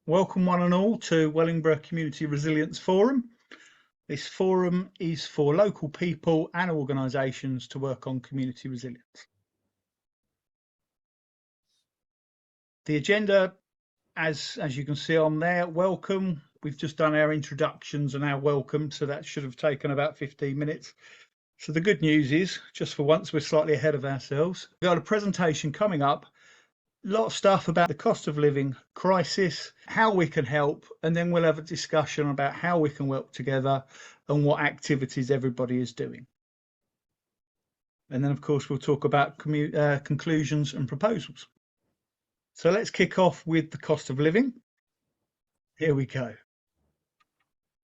Welcome one and all to Wellingborough Community Resilience Forum. This forum is for local people and organisations to work on community resilience. The agenda, as you can see on there, welcome. We've just done our introductions and our welcome, so that should have taken about 15 minutes. So the good news is, just for once, we're slightly ahead of ourselves. We've got a presentation coming up. A lot of stuff about the cost of living crisis, how we can help, and then we'll have a discussion about how we can work together and what activities everybody is doing. And then, of course, we'll talk about conclusions and proposals. So let's kick off with the cost of living. Here we go.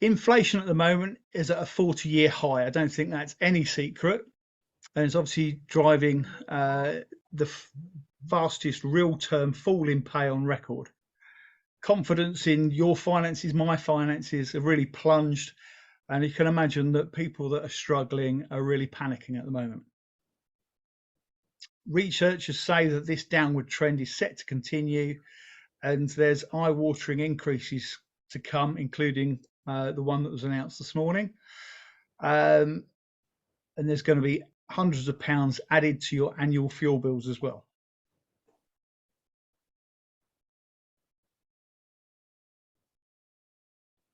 Inflation at the moment is at a 40-year high. I don't think that's any secret. And it's obviously driving the fastest real-term fall in pay on record. Confidence in your finances, my finances, have really plunged, and you can imagine that people that are struggling are really panicking at the moment. Researchers say that this downward trend is set to continue, and there's eye-watering increases to come, including the one that was announced this morning. And there's going to be hundreds of pounds added to your annual fuel bills as well.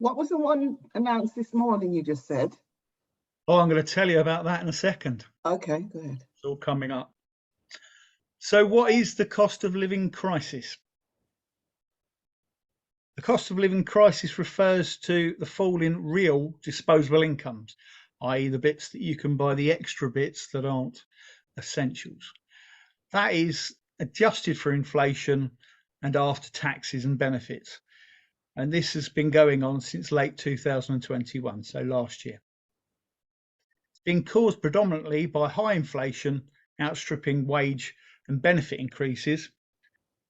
What was the one announced this morning you just said? Oh, I'm going to tell you about that in a second. Okay, go ahead. It's all coming up. So what is the cost of living crisis? The cost of living crisis refers to the fall in real disposable incomes, i.e. the bits that you can buy, the extra bits that aren't essentials. That is adjusted for inflation and after taxes and benefits. And this has been going on since late 2021, so last year. It's been caused predominantly by high inflation outstripping wage and benefit increases,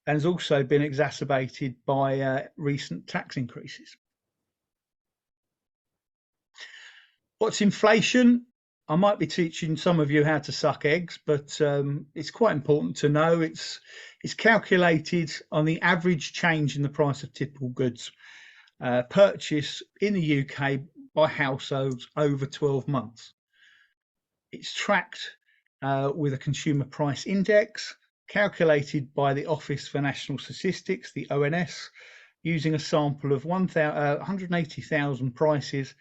and has also been exacerbated by recent tax increases. What's inflation? I might be teaching some of you how to suck eggs, but it's quite important to know. It's calculated on the average change in the price of typical goods purchased in the UK by households over 12 months. It's tracked with a consumer price index calculated by the Office for National Statistics, the ONS, using a sample of 180,000 prices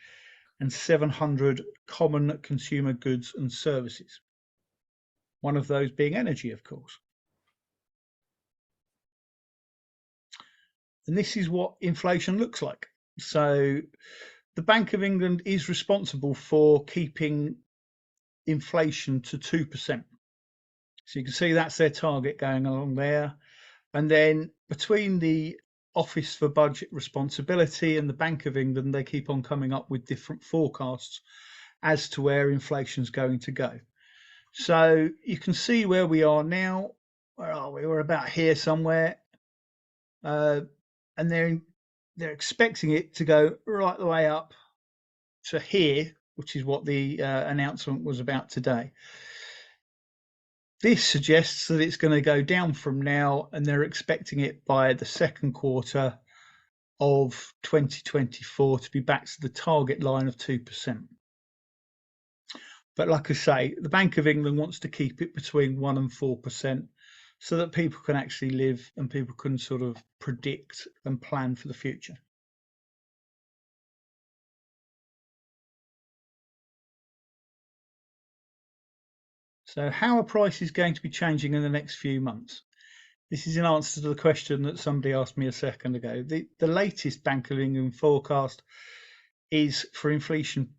and 700 common consumer goods and services. One of those being energy, of course. And this is what inflation looks like. So the Bank of England is responsible for keeping inflation to 2%. So you can see that's their target going along there. And then between the Office for Budget Responsibility and the Bank of England, they keep on coming up with different forecasts as to where inflation is going to go. So you can see where we are now. Where are we? We're about here somewhere. And they're expecting it to go right the way up to here, which is what the announcement was about today. This suggests that it's going to go down from now, and they're expecting it by the second quarter of 2024 to be back to the target line of 2%. But like I say, the Bank of England wants to keep it between 1% and 4% so that people can actually live and people can sort of predict and plan for the future. So how are prices going to be changing in the next few months? This is in answer to the question that somebody asked me a second ago. The latest Bank of England forecast is for inflation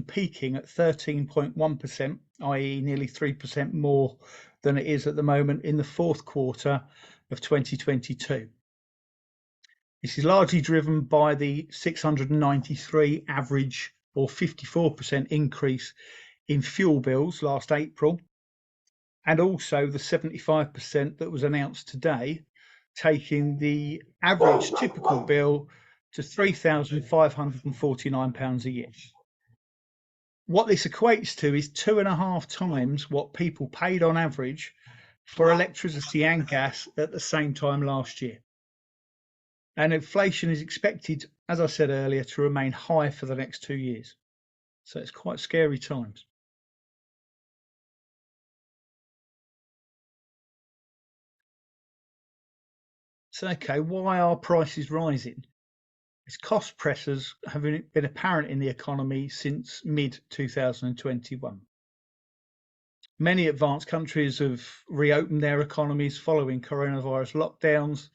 peaking at 13.1%, i.e. nearly 3% more than it is at the moment in the fourth quarter of 2022. This is largely driven by the 693 average or 54% increase in fuel bills last April, and also the 75% that was announced today, taking the average typical bill to £3,549 a year. What this equates to is 2.5 times what people paid on average for electricity and gas at the same time last year. And inflation is expected, as I said earlier, to remain high for the next 2 years. So it's quite scary times. So, okay, why are prices rising? Its cost pressures have been apparent in the economy since mid-2021. Many advanced countries have reopened their economies following coronavirus lockdowns,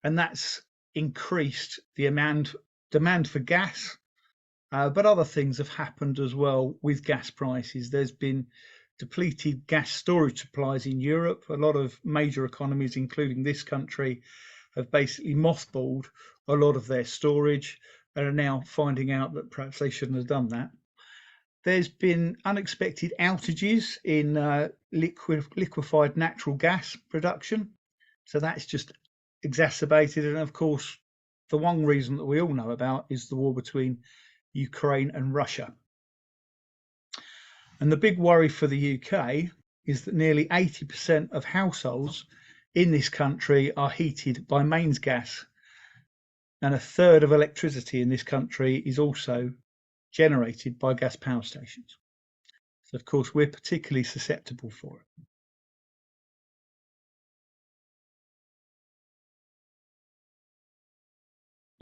and that's increased the demand for gas. But other things have happened as well with gas prices. There's been depleted gas storage supplies in Europe. A lot of major economies, including this country, have basically mothballed a lot of their storage and are now finding out that perhaps they shouldn't have done that. There's been unexpected outages in liquefied natural gas production. So that's just exacerbated. And of course, the one reason that we all know about is the war between Ukraine and Russia. And the big worry for the UK is that nearly 80% of households in this country are heated by mains gas. And a third of electricity in this country is also generated by gas power stations. So, of course, we're particularly susceptible for it.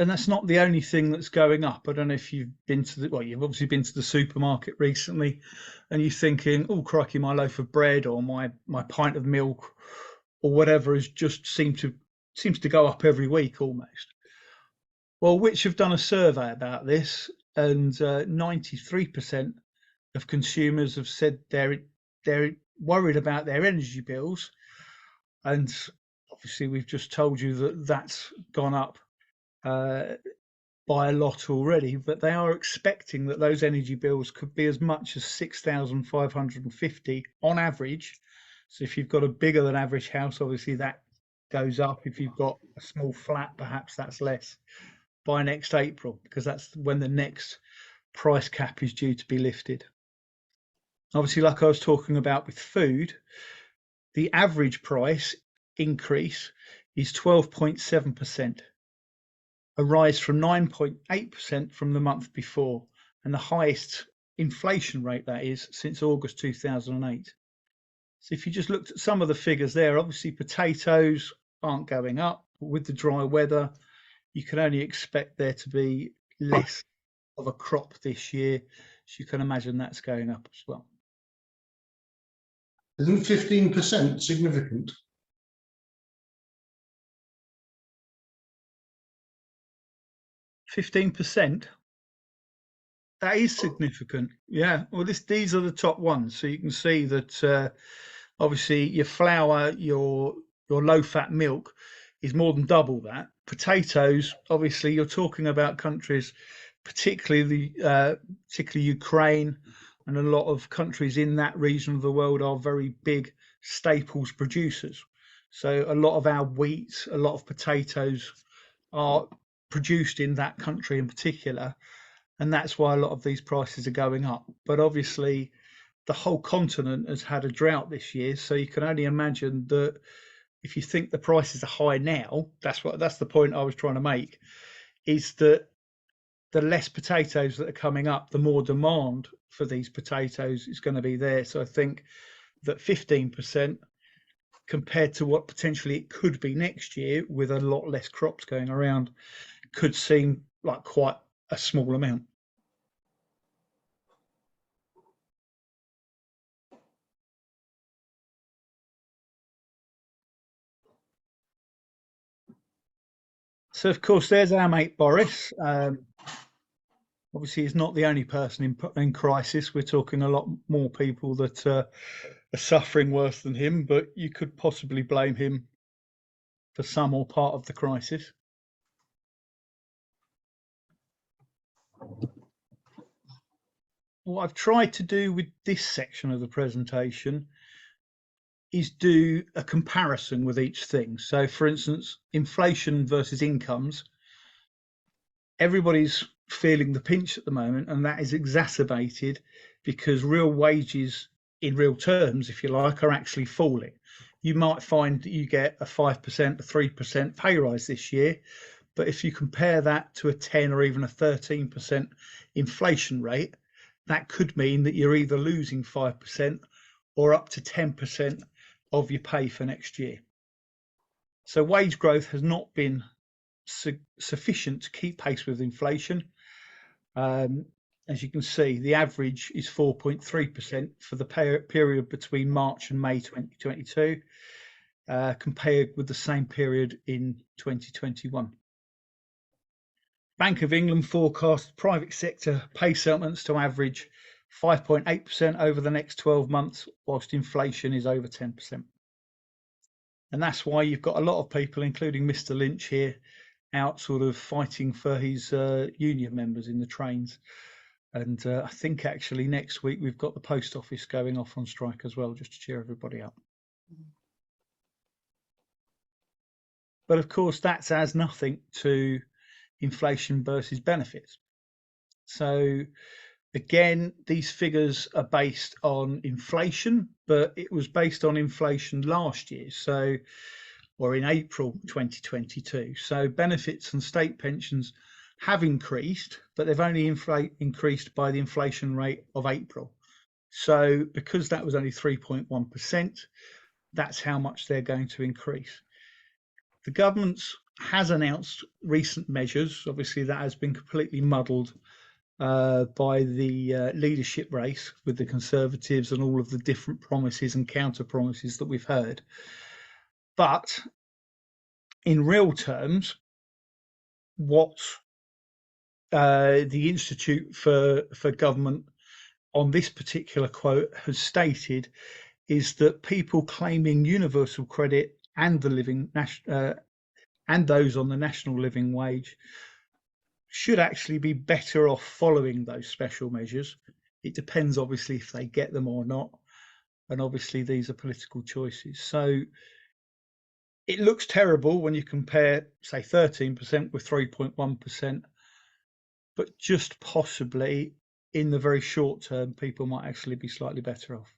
And that's not the only thing that's going up. I don't know if you've been to you've obviously been to the supermarket recently, and you're thinking, oh, crikey, my loaf of bread or my pint of milk or whatever has just seems to go up every week almost. Well, Which have done a survey about this, and 93% of consumers have said they're worried about their energy bills, and obviously we've just told you that that's gone up by a lot already, but they are expecting that those energy bills could be as much as 6,550 on average. So if you've got a bigger than average house, obviously that goes up. If you've got a small flat, perhaps that's less by next April, because that's when the next price cap is due to be lifted. Obviously, like I was talking about with food, the average price increase is 12.7%. a rise from 9.8% from the month before, and the highest inflation rate that is since August 2008. So if you just looked at some of the figures there, obviously potatoes aren't going up, but with the dry weather, you can only expect there to be less of a crop this year. So you can imagine that's going up as well. Isn't 15% significant? 15%? That is significant. Yeah. Well, these are the top ones. So you can see that obviously your flour, your low-fat milk is more than double that. Potatoes, obviously, you're talking about countries, particularly Ukraine, and a lot of countries in that region of the world are very big staples producers. So a lot of our wheat, a lot of potatoes are produced in that country in particular, and that's why a lot of these prices are going up. But obviously the whole continent has had a drought this year, so you can only imagine that if you think the prices are high now, that's the point I was trying to make, is that the less potatoes that are coming up, the more demand for these potatoes is going to be there. So I think that 15% compared to what potentially it could be next year with a lot less crops going around could seem like quite a small amount. So of course there's our mate Boris. Obviously he's not the only person in crisis. We're talking a lot more people that are suffering worse than him, but you could possibly blame him for some or part of the crisis. What I've tried to do with this section of the presentation is do a comparison with each thing. So for instance, inflation versus incomes. Everybody's feeling the pinch at the moment, and that is exacerbated because real wages in real terms, if you like, are actually falling. You might find that you get a 5%, a 3% pay rise this year, But if you compare that to a 10 or even a 13% inflation rate, that could mean that you're either losing 5% or up to 10% of your pay for next year. So wage growth has not been sufficient to keep pace with inflation. As you can see, the average is 4.3% for the period between March and May 2022, compared with the same period in 2021. Bank of England forecast private sector pay settlements to average 5.8% over the next 12 months, whilst inflation is over 10%. And that's why you've got a lot of people, including Mr. Lynch here, out sort of fighting for his union members in the trains. And I think actually next week we've got the post office going off on strike as well, just to cheer everybody up. But of course, that adds nothing to inflation versus benefits. So again, these figures are based on inflation, but it was based on inflation last year, or in April 2022. So benefits and state pensions have increased, but they've only increased by the inflation rate of April. So because that was only 3.1%, that's how much they're going to increase. The government has announced recent measures. Obviously, that has been completely muddled by the leadership race with the Conservatives and all of the different promises and counter promises that we've heard. But in real terms, what the Institute for Government on this particular quote has stated is that people claiming universal credit and the and those on the national living wage should actually be better off following those special measures. It depends, obviously, if they get them or not. And obviously, these are political choices. So it looks terrible when you compare, say, 13% with 3.1%, but just possibly in the very short term, people might actually be slightly better off.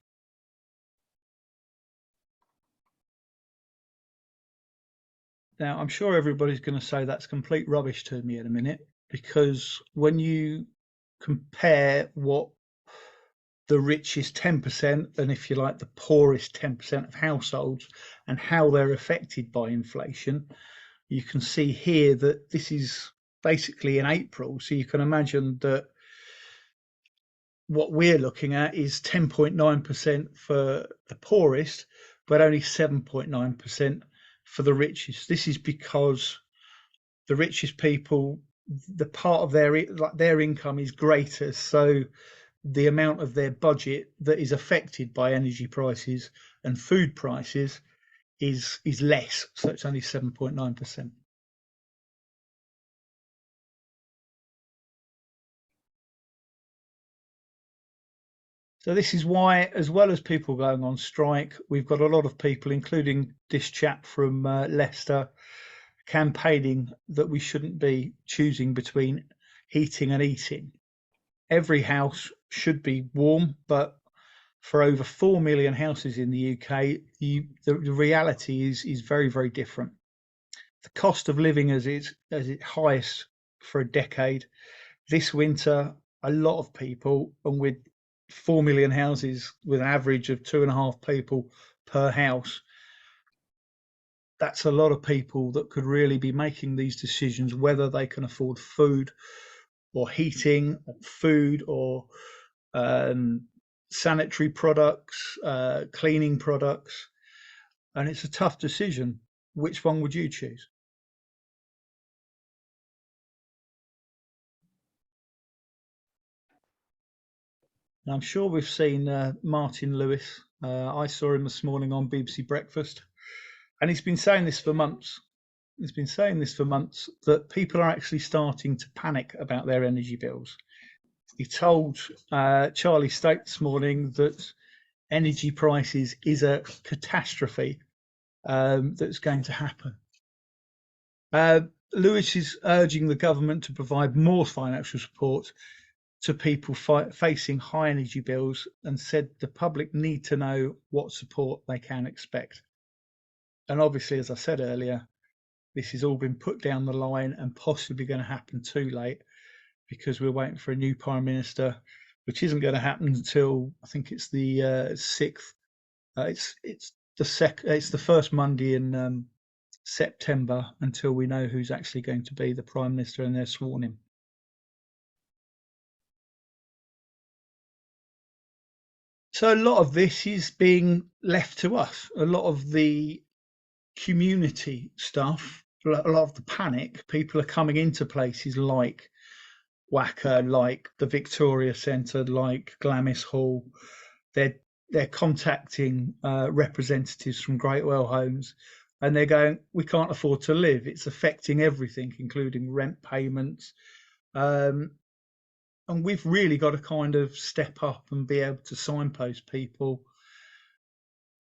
Now, I'm sure everybody's going to say that's complete rubbish to me in a minute, because when you compare what the richest 10% and, if you like, the poorest 10% of households and how they're affected by inflation, you can see here that this is basically in April. So you can imagine that what we're looking at is 10.9% for the poorest, but only 7.9% for the richest. This is because the richest people, the part of their income is greater, so the amount of their budget that is affected by energy prices and food prices is less, so it's only 7.9%. So this is why, as well as people going on strike, we've got a lot of people, including this chap from Leicester, campaigning that we shouldn't be choosing between heating and eating. Every house should be warm, but for over 4 million houses in the UK, the reality is very, very different. The cost of living is at its highest for a decade. This winter, a lot of people, and with 4 million houses with an average of 2.5 people per house, that's a lot of people that could really be making these decisions, whether they can afford food or heating, or food or sanitary products, cleaning products. And it's a tough decision. Which one would you choose? Now, I'm sure we've seen Martin Lewis. I saw him this morning on BBC Breakfast, and he's been saying this for months. He's been saying this for months, that people are actually starting to panic about their energy bills. He told Charlie State this morning that energy prices is a catastrophe that's going to happen. Lewis is urging the government to provide more financial support to people facing high energy bills, and said the public need to know what support they can expect. And obviously, as I said earlier, this has all been put down the line and possibly going to happen too late because we're waiting for a new Prime Minister, which isn't going to happen until I think it's the 6th. It's the first Monday in September until we know who's actually going to be the Prime Minister and they're sworn in. So a lot of this is being left to us. A lot of the community stuff, a lot of the panic, people are coming into places like Wacker, like the Victoria Centre, like Glamis Hall. They're contacting representatives from Greatwell Homes, and they're going, we can't afford to live. It's affecting everything, including rent payments. And we've really got to kind of step up and be able to signpost people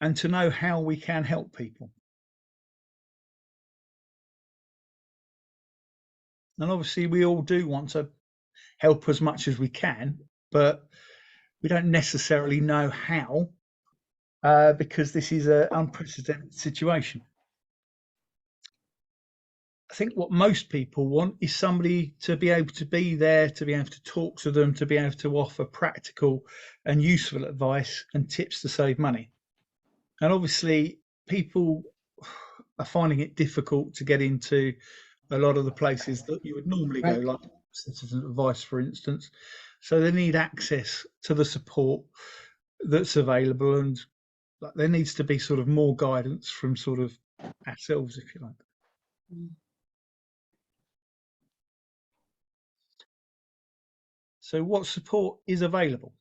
and to know how we can help people. And obviously we all do want to help as much as we can, but we don't necessarily know how because this is an unprecedented situation. I think what most people want is somebody to be able to be there, to be able to talk to them, to be able to offer practical and useful advice and tips to save money. And obviously people are finding it difficult to get into a lot of the places that you would normally go, like citizen advice, for instance. So they need access to the support that's available, and there needs to be sort of more guidance from sort of ourselves, if you like. So what support is available?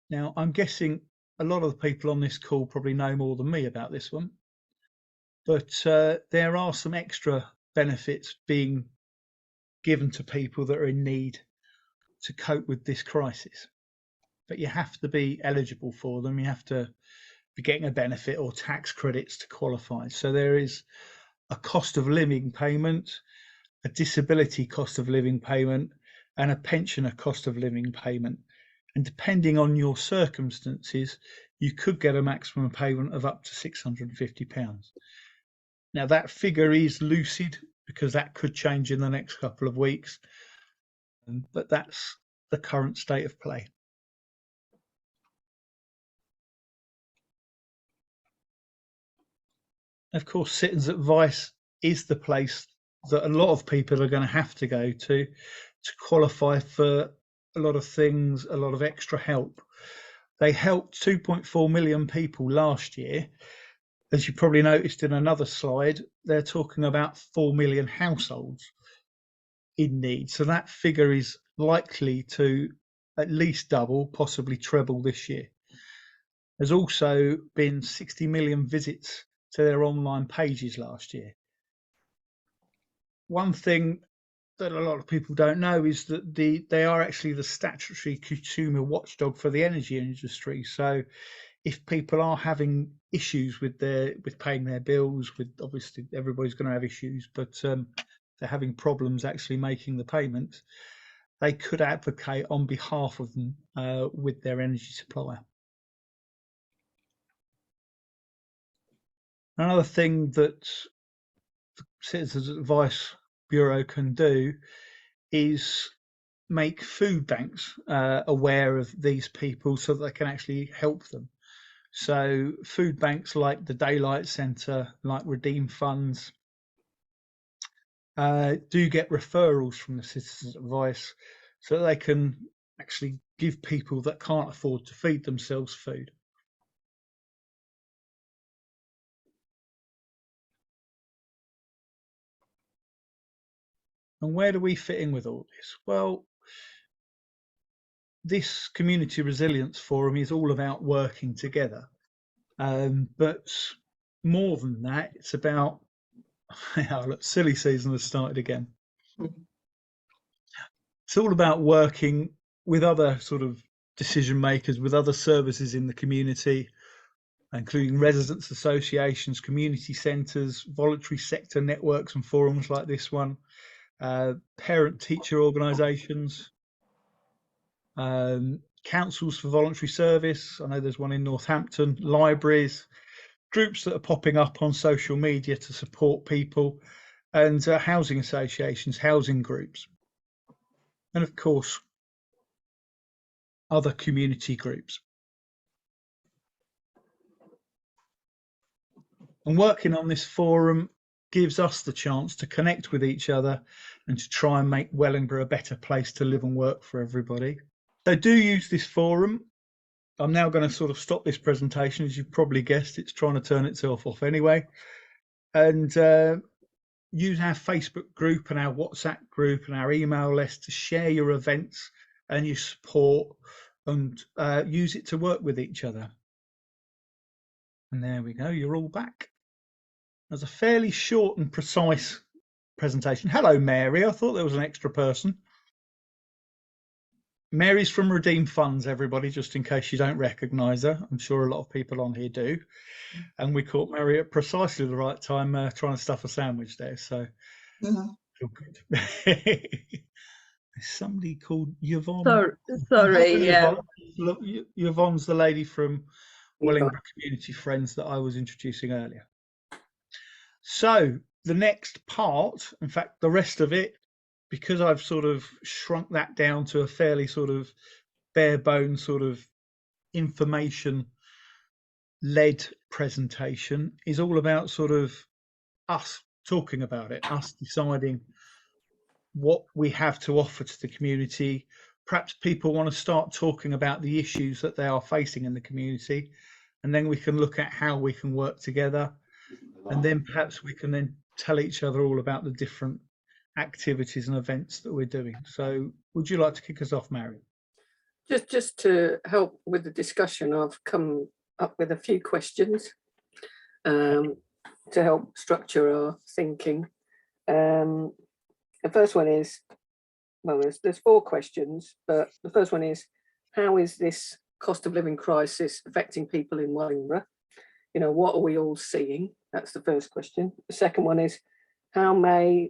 Now, I'm guessing a lot of the people on this call probably know more than me about this one, but there are some extra benefits being given to people that are in need to cope with this crisis. But you have to be eligible for them. You have to be getting a benefit or tax credits to qualify. So there is a cost of living payment, a disability cost of living payment, and a pensioner cost of living payment. And depending on your circumstances, you could get a maximum payment of up to £650. Now that figure is lucid because that could change in the next couple of weeks, but that's the current state of play. Of course, Citizens Advice is the place that a lot of people are going to have to go to qualify for a lot of things, a lot of extra help. They helped 2.4 million people last year. As you probably noticed in another slide, they're talking about 4 million households in need. So that figure is likely to at least double, possibly treble this year. There's also been 60 million visits to their online pages last year. One thing that a lot of people don't know is that they are actually the statutory consumer watchdog for the energy industry. So if people are having issues with paying their bills, with obviously everybody's going to have issues, but they're having problems actually making the payments, they could advocate on behalf of them with their energy supplier. Another thing that the Citizens Advice Bureau can do is make food banks aware of these people so that they can actually help them. So food banks like the Daylight Centre, like Redeem Funds, do get referrals from the Citizens Advice so that they can actually give people that can't afford to feed themselves food. And where do we fit in with all this? Well, this Community Resilience Forum is all about working together. But more than that, it's about, look, silly season has started again. It's all about working with other sort of decision makers, with other services in the community, including residents associations, community centres, voluntary sector networks and forums like this one, parent teacher organisations, councils for voluntary service. I know there's one in Northampton, libraries, groups that are popping up on social media to support people, and housing associations, housing groups, and of course other community groups. And working on this forum gives us the chance to connect with each other and to try and make Wellingborough a better place to live and work for everybody. So do use this forum. I'm now going to sort of stop this presentation. As you've probably guessed, it's trying to turn itself off anyway. And use our Facebook group and our WhatsApp group and our email list to share your events and your support, and use it to work with each other. And there we go, you're all back. That's a fairly short and precise presentation. Hello, Mary. I thought there was an extra person. Mary's from Redeem Funds, everybody, just in case you don't recognise her. I'm sure a lot of people on here do. And we caught Mary at precisely the right time trying to stuff a sandwich there. So, feel good. There's somebody called Yvonne. Sorry, yeah. Look, Yvonne's the lady from Wellingborough Community Friends that I was introducing earlier. So the next part, in fact, the rest of it, because I've sort of shrunk that down to a fairly sort of bare bones sort of information led presentation, is all about sort of us talking about it, us deciding what we have to offer to the community. Perhaps people want to start talking about the issues that they are facing in the community, and then we can look at how we can work together, and then perhaps we can then tell each other all about the different activities and events that we're doing. So would you like to kick us off, Mary? Just to help with the discussion, I've come up with a few questions to help structure our thinking. The first one is, well, there's 4 questions, but the first one is, how is this cost of living crisis affecting people in Wellingborough? You know, what are we all seeing? That's the first question. The second one is, how may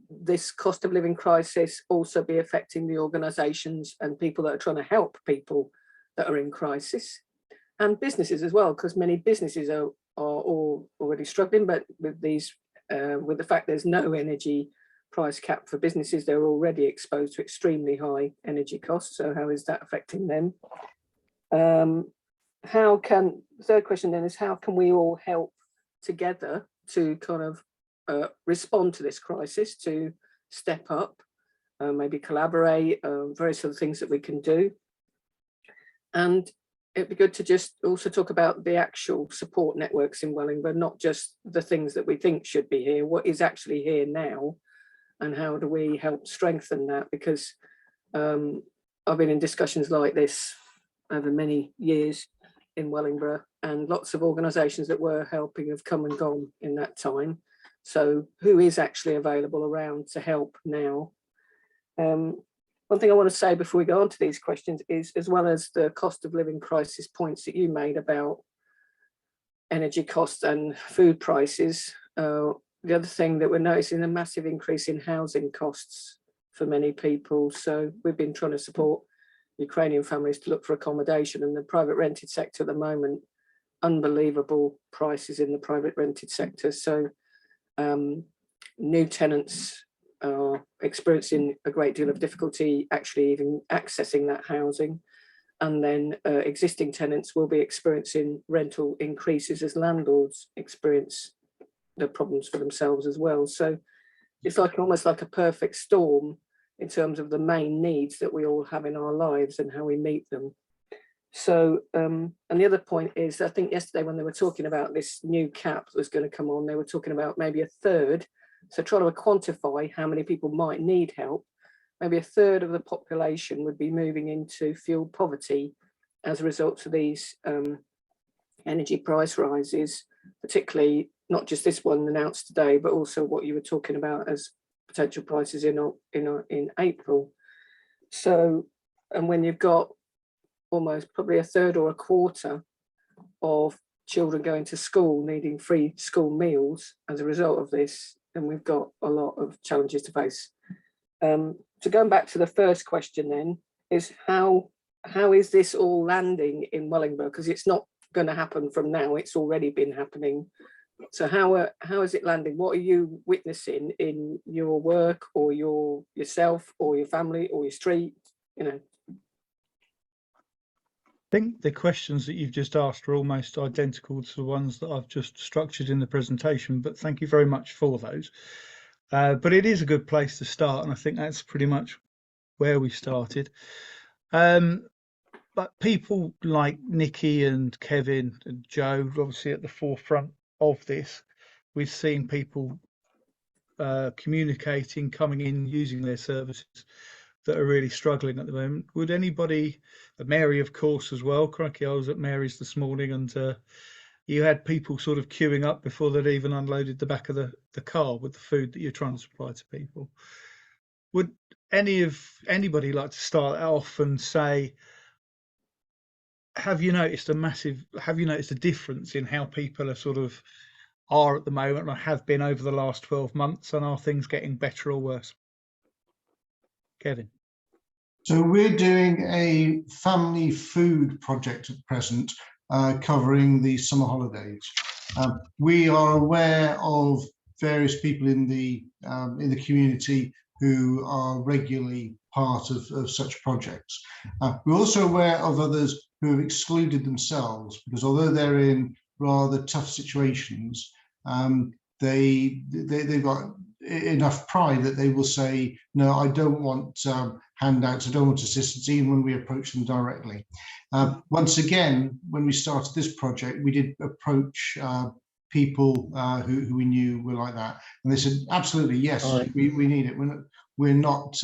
this cost of living crisis also be affecting the organisations and people that are trying to help people that are in crisis, and businesses as well, because many businesses are all already struggling, but with these, with the fact there's no energy price cap for businesses, they're already exposed to extremely high energy costs. So how is that affecting them? The third question then is, how can we all help together to kind of respond to this crisis, to step up, maybe collaborate, various other things that we can do. And it'd be good to just also talk about the actual support networks in Wellingborough, not just the things that we think should be here, what is actually here now, and how do we help strengthen that? Because I've been in discussions like this over many years in Wellingborough, and lots of organisations that were helping have come and gone in that time. So who is actually available around to help now? One thing I want to say before we go on to these questions is, as well as the cost of living crisis points that you made about energy costs and food prices, the other thing that we're noticing, a massive increase in housing costs for many people. So we've been trying to support Ukrainian families to look for accommodation, and the private rented sector at the moment, unbelievable prices in the private rented sector. So new tenants are experiencing a great deal of difficulty actually even accessing that housing, and then existing tenants will be experiencing rental increases as landlords experience the problems for themselves as well. So it's like almost like a perfect storm in terms of the main needs that we all have in our lives and how we meet them. So, and the other point is, I think yesterday when they were talking about this new cap that was going to come on, they were talking about maybe a third. So trying to quantify how many people might need help, maybe a third of the population would be moving into fuel poverty as a result of these energy price rises, particularly not just this one announced today, but also what you were talking about as potential prices in April. So, and when you've got almost probably a third or a quarter of children going to school needing free school meals as a result of this, then we've got a lot of challenges to face. So going back to the first question then, is how how is this all landing in Wellingborough? Because it's not going to happen from now. It's already been happening. So how is it landing? What are you witnessing in your work, or yourself, or your family, or your street? You know. I think the questions that you've just asked are almost identical to the ones that I've just structured in the presentation, but thank you very much for those. But it is a good place to start, and I think that's pretty much where we started. But people like Nikki and Kevin and Joe, obviously at the forefront of this, we've seen people communicating, coming in, using their services that are really struggling at the moment. Would anybody, Mary of course as well, crikey, I was at Mary's this morning, and you had people sort of queuing up before they'd even unloaded the back of the car with the food that you're trying to supply to people. Would anybody like to start off and say, have you noticed a difference in how people are sort of are at the moment, or have been over the last 12 months, and are things getting better or worse? Kevin. So we're doing a family food project at present, covering the summer holidays. We are aware of various people in the community who are regularly part of such projects. We're also aware of others who have excluded themselves, because although they're in rather tough situations, they've got enough pride that they will say, no, I don't want handouts, I don't want assistance, even when we approach them directly. Once again, when we started this project, we did approach people who we knew were like that, and they said, absolutely, yes, we need it. We're not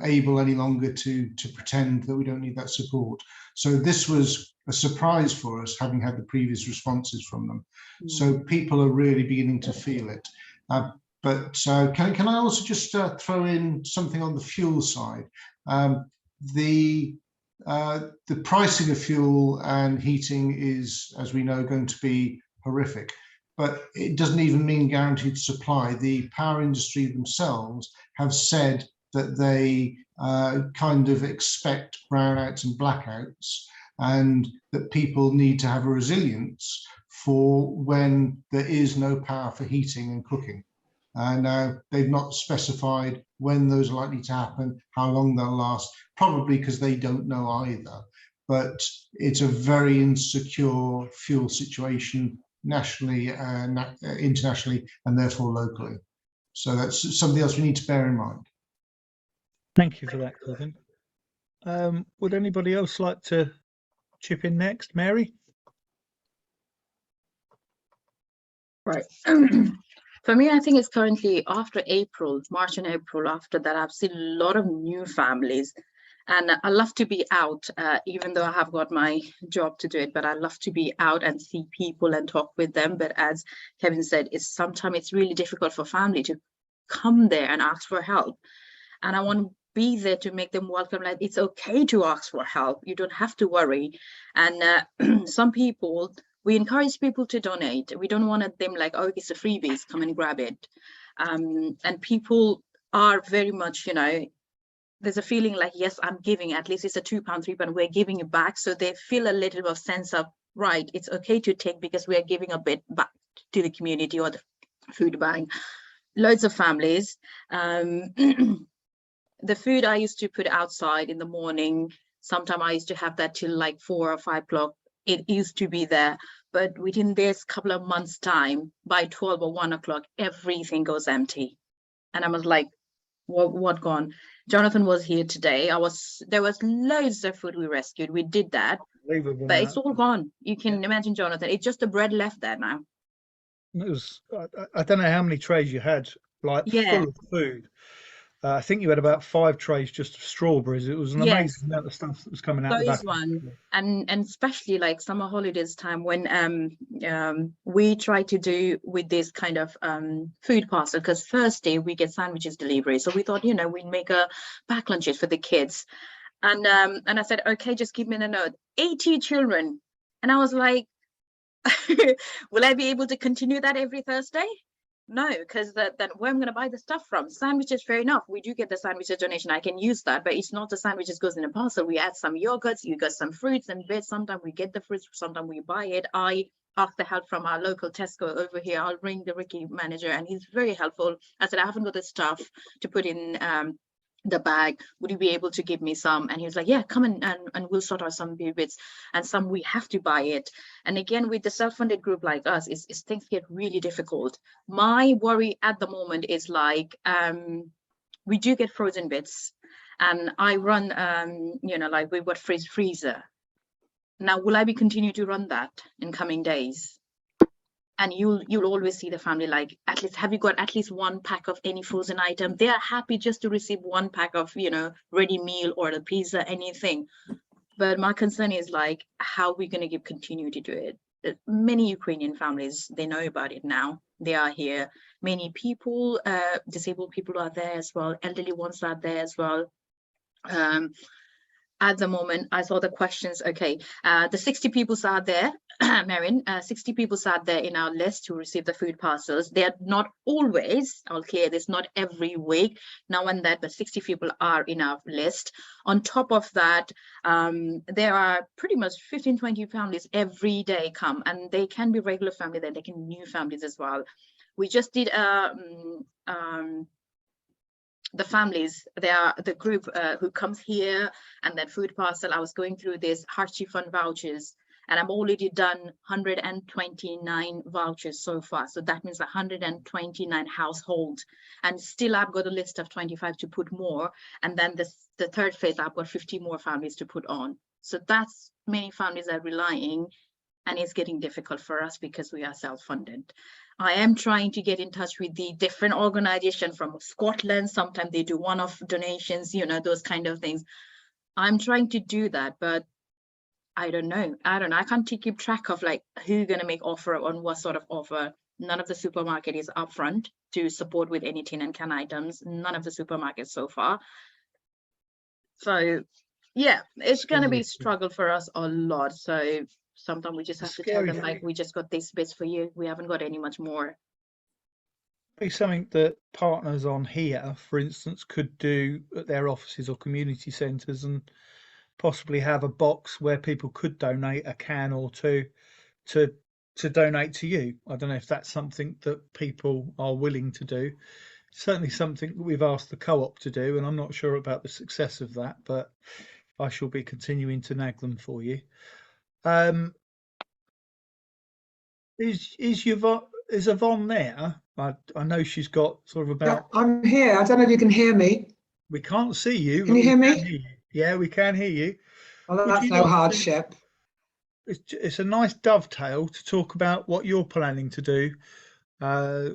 able any longer to pretend that we don't need that support. So this was a surprise for us, having had the previous responses from them. So people are really beginning to feel it. But can I also just throw in something on the fuel side? The pricing of fuel and heating is, as we know, going to be horrific, but it doesn't even mean guaranteed supply. The power industry themselves have said that they kind of expect brownouts and blackouts, and that people need to have a resilience for when there is no power for heating and cooking. Now, they've not specified when those are likely to happen, how long they'll last, probably because they don't know either. But it's a very insecure fuel situation nationally, internationally, and therefore locally. So that's something else we need to bear in mind. Thank you for that, Kevin. Would anybody else like to chip in next? Mary? Right. For me, I think it's currently after April, March and April. After that, I've seen a lot of new families, and I love to be out, even though I have got my job to do it, but I love to be out and see people and talk with them. But as Kevin said, sometimes it's really difficult for family to come there and ask for help. And I want to be there to make them welcome, like it's okay to ask for help. You don't have to worry. And some people, we encourage people to donate. We don't want them like, oh, it's a freebies, come and grab it. And people are very much, there's a feeling like, yes, I'm giving, at least it's a £2, £3, we're giving it back. So they feel a little bit of sense of, right, it's okay to take because we are giving a bit back to the community or the food bank. Loads of families. The food I used to put outside in the morning, sometimes I used to have that till like 4 or 5 o'clock. It used to be there, but within this couple of months' time, by 12 or 1 o'clock, everything goes empty. And I was like, what gone? Jonathan was here today. There was loads of food we rescued. We did that, but it's all gone. You can imagine, Jonathan, it's just the bread left there now. It was, I don't know how many trays you had, like full of food. I think you had about 5 trays just of strawberries. It was an amazing amount of stuff that was coming out. Those one, and especially like summer holidays time when we try to do with this kind of food parcel, because Thursday we get sandwiches delivery. So we thought, we'd make a pack lunches for the kids, and I said, okay, just give me a note. 80 children, and I was like, will I be able to continue that every Thursday? no, because then where I'm going to buy the stuff from? Sandwiches, fair enough. We do get the sandwiches donation. I can use that, but it's not the sandwiches goes in a parcel. We add some yogurts, you got some fruits and bits. Sometimes we get the fruits, sometimes we buy it. I ask the help from our local Tesco over here. I'll ring the Ricky manager and he's very helpful. I said, I haven't got the stuff to put in the bag, would you be able to give me some? And he was like, yeah, come in and we'll sort out some bits, and some we have to buy it. And again, with the self-funded group like us, is things get really difficult. My worry at the moment is like, we do get frozen bits, and I run you know, like we've got freezer. Now, will I be continue to run that in coming days? And you'll always see the family like, at least, have you got at least one pack of any frozen item? They are happy just to receive one pack of, you know, ready meal or the pizza, anything. But my concern is like, how are we going to continue to do it? Many Ukrainian families, they know about it now. They are here. Many people, disabled people are there as well. Elderly ones are there as well. At the moment, I saw the questions. Okay, the 60 people are there, Marion, 60 people are there in our list to receive the food parcels. They are not always, I'll clear this, not every week, now and then, but 60 people are in our list. On top of that, there are pretty much 15, 20 families every day come, and they can be regular family, then they can be new families as well. We just did the families, they are the group who comes here and then food parcel. I was going through this hardship fund vouchers, and I've already done 129 vouchers so far. So that means 129 households, and still I've got a list of 25 to put more. And then the third phase, I've got 50 more families to put on. So that's many families are relying, and it's getting difficult for us because we are self-funded. I am trying to get in touch with the different organizations from Scotland. Sometimes they do one-off donations, you know, those kind of things. I'm trying to do that, but I don't know. I can't keep track of like who's going to make offer on what sort of offer. None of the supermarket is upfront to support with any tin and can items. None of the supermarkets so far. So yeah, it's going to be a struggle for us a lot. So sometimes we just have to tell them like, we just got these bits for you. We haven't got any much more. Be something that partners on here, for instance, could do at their offices or community centres, and possibly have a box where people could donate a can or two to donate to you. I don't know if that's something that people are willing to do. Certainly something that we've asked the co-op to do, and I'm not sure about the success of that, but I shall be continuing to nag them for you. Is Yvonne there? I know she's got sort of about. Yeah, I'm here. I don't know if you can hear me. We can't see you. Can you hear me? Yeah, we can hear you. Well, that's no hardship. It's a nice dovetail to talk about what you're planning to do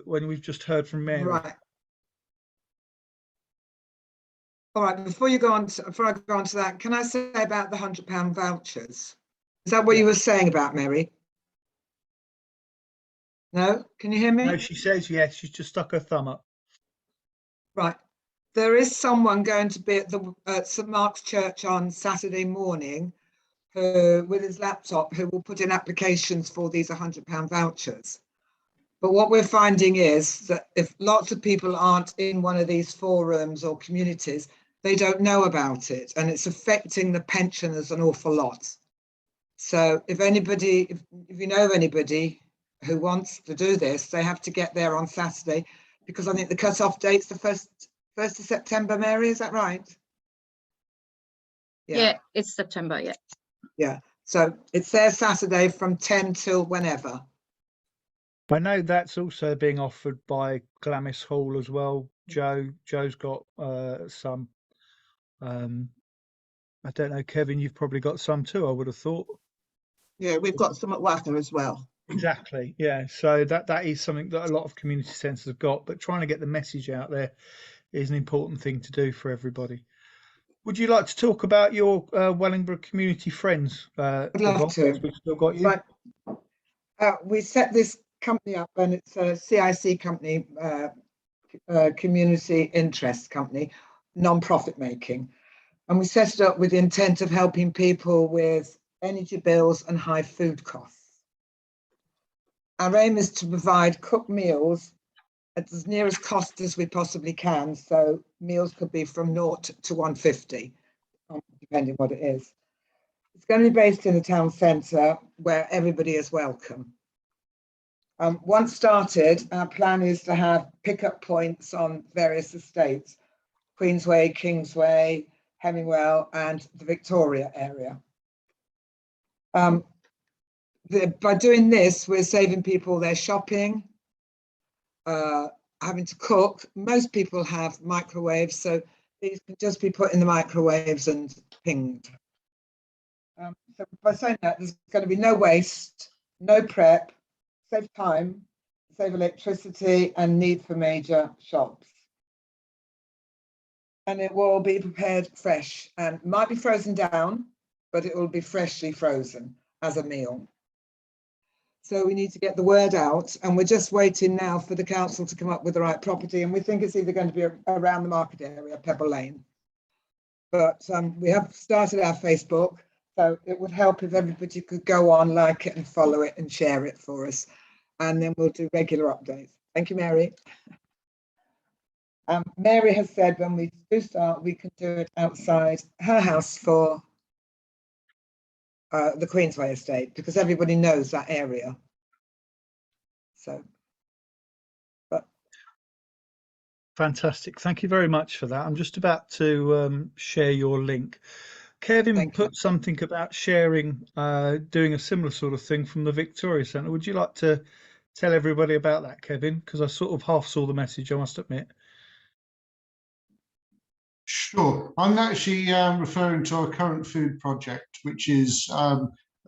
when we've just heard from Mary. Right. All right. Before I go on to that, can I say about the £100 vouchers? Is that what you were saying about, Mary? No? Can you hear me? No, she says yes. She's just stuck her thumb up. Right. There is someone going to be at St Mark's Church on Saturday morning who, with his laptop, who will put in applications for these £100 vouchers. But what we're finding is that if lots of people aren't in one of these forums or communities, they don't know about it, and it's affecting the pensioners an awful lot. So if you know of anybody who wants to do this, they have to get there on Saturday, because I think the cut-off date's the 1st of September, Mary, is that right? Yeah, it's September, yeah. Yeah, so it's there Saturday from 10 till whenever. I know that's also being offered by Glamis Hall as well. Joe's got some. I don't know, Kevin, you've probably got some too, I would have thought. Yeah, we've got some at Wacker as well. Exactly, yeah. So that is something that a lot of community centres have got, but trying to get the message out there is an important thing to do for everybody. Would you like to talk about your Wellingborough community friends? I'd love to. We've still got you. Right. We set this company up, and it's a CIC company, community interest company, non-profit making. And we set it up with the intent of helping people with energy bills and high food costs. Our aim is to provide cooked meals at as near as cost as we possibly can. So meals could be from 0 to 150, depending what it is. It's going to be based in the town centre where everybody is welcome. Once started, our plan is to have pickup points on various estates, Queensway, Kingsway, Hemmingwell, and the Victoria area. By doing this, we're saving people their shopping, having to cook. Most people have microwaves, so these can just be put in the microwaves and pinged. So by saying that, there's going to be no waste, no prep, save time, save electricity and need for major shops. And it will be prepared fresh and might be frozen down, but it will be freshly frozen as a meal. So we need to get the word out, and we're just waiting now for the council to come up with the right property. And we think it's either going to be around the market area, Pebble Lane. But we have started our Facebook, so it would help if everybody could go on, like it and follow it and share it for us. And then we'll do regular updates. Thank you, Mary. Mary has said when we do start, we can do it outside her house for the Queensway estate, because everybody knows that area. So, Fantastic. Thank you very much for that. I'm just about to share your link. Kevin put something about sharing, doing a similar sort of thing from the Victoria Centre. Would you like to tell everybody about that, Kevin? Because I sort of half saw the message, I must admit. Sure. I'm actually referring to our current food project, which is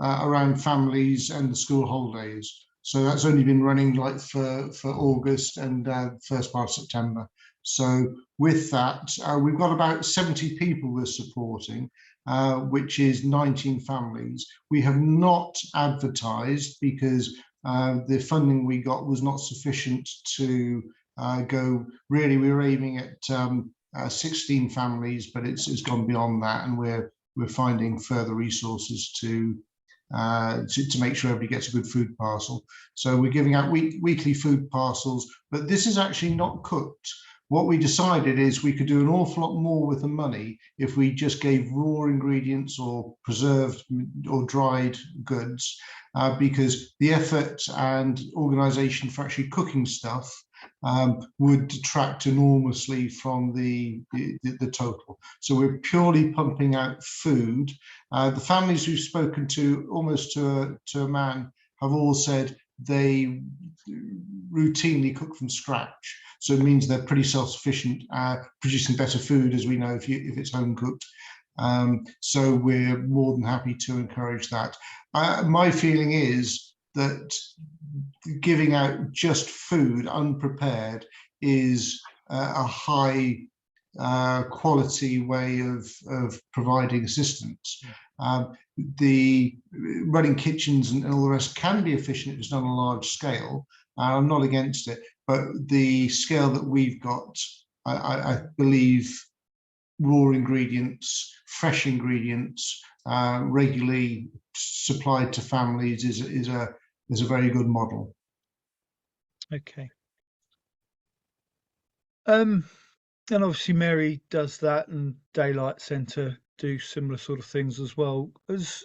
around families and the school holidays. So that's only been running like for August and first part of September. So with that, we've got about 70 people we're supporting, which is 19 families. We have not advertised because the funding we got was not sufficient to go. Really, we were aiming at 16 families, but it's gone beyond that, and we're finding further resources to make sure everybody gets a good food parcel. So we're giving out weekly food parcels, but this is actually not cooked. What we decided is we could do an awful lot more with the money if we just gave raw ingredients or preserved or dried goods, because the effort and organisation for actually cooking stuff would detract enormously from the total. So we're purely pumping out food. The families we've spoken to, almost to a man, have all said they routinely cook from scratch. So it means they're pretty self-sufficient, producing better food, as we know, if it's home cooked. So we're more than happy to encourage that. My feeling is that giving out just food unprepared is a high quality way of providing assistance. The running kitchens and all the rest can be efficient if it's done on a large scale. I'm not against it, but the scale that we've got, I believe raw ingredients, fresh ingredients, regularly supplied to families is a very good model. Okay. And obviously Mary does that, and Daylight Centre do similar sort of things as well. Has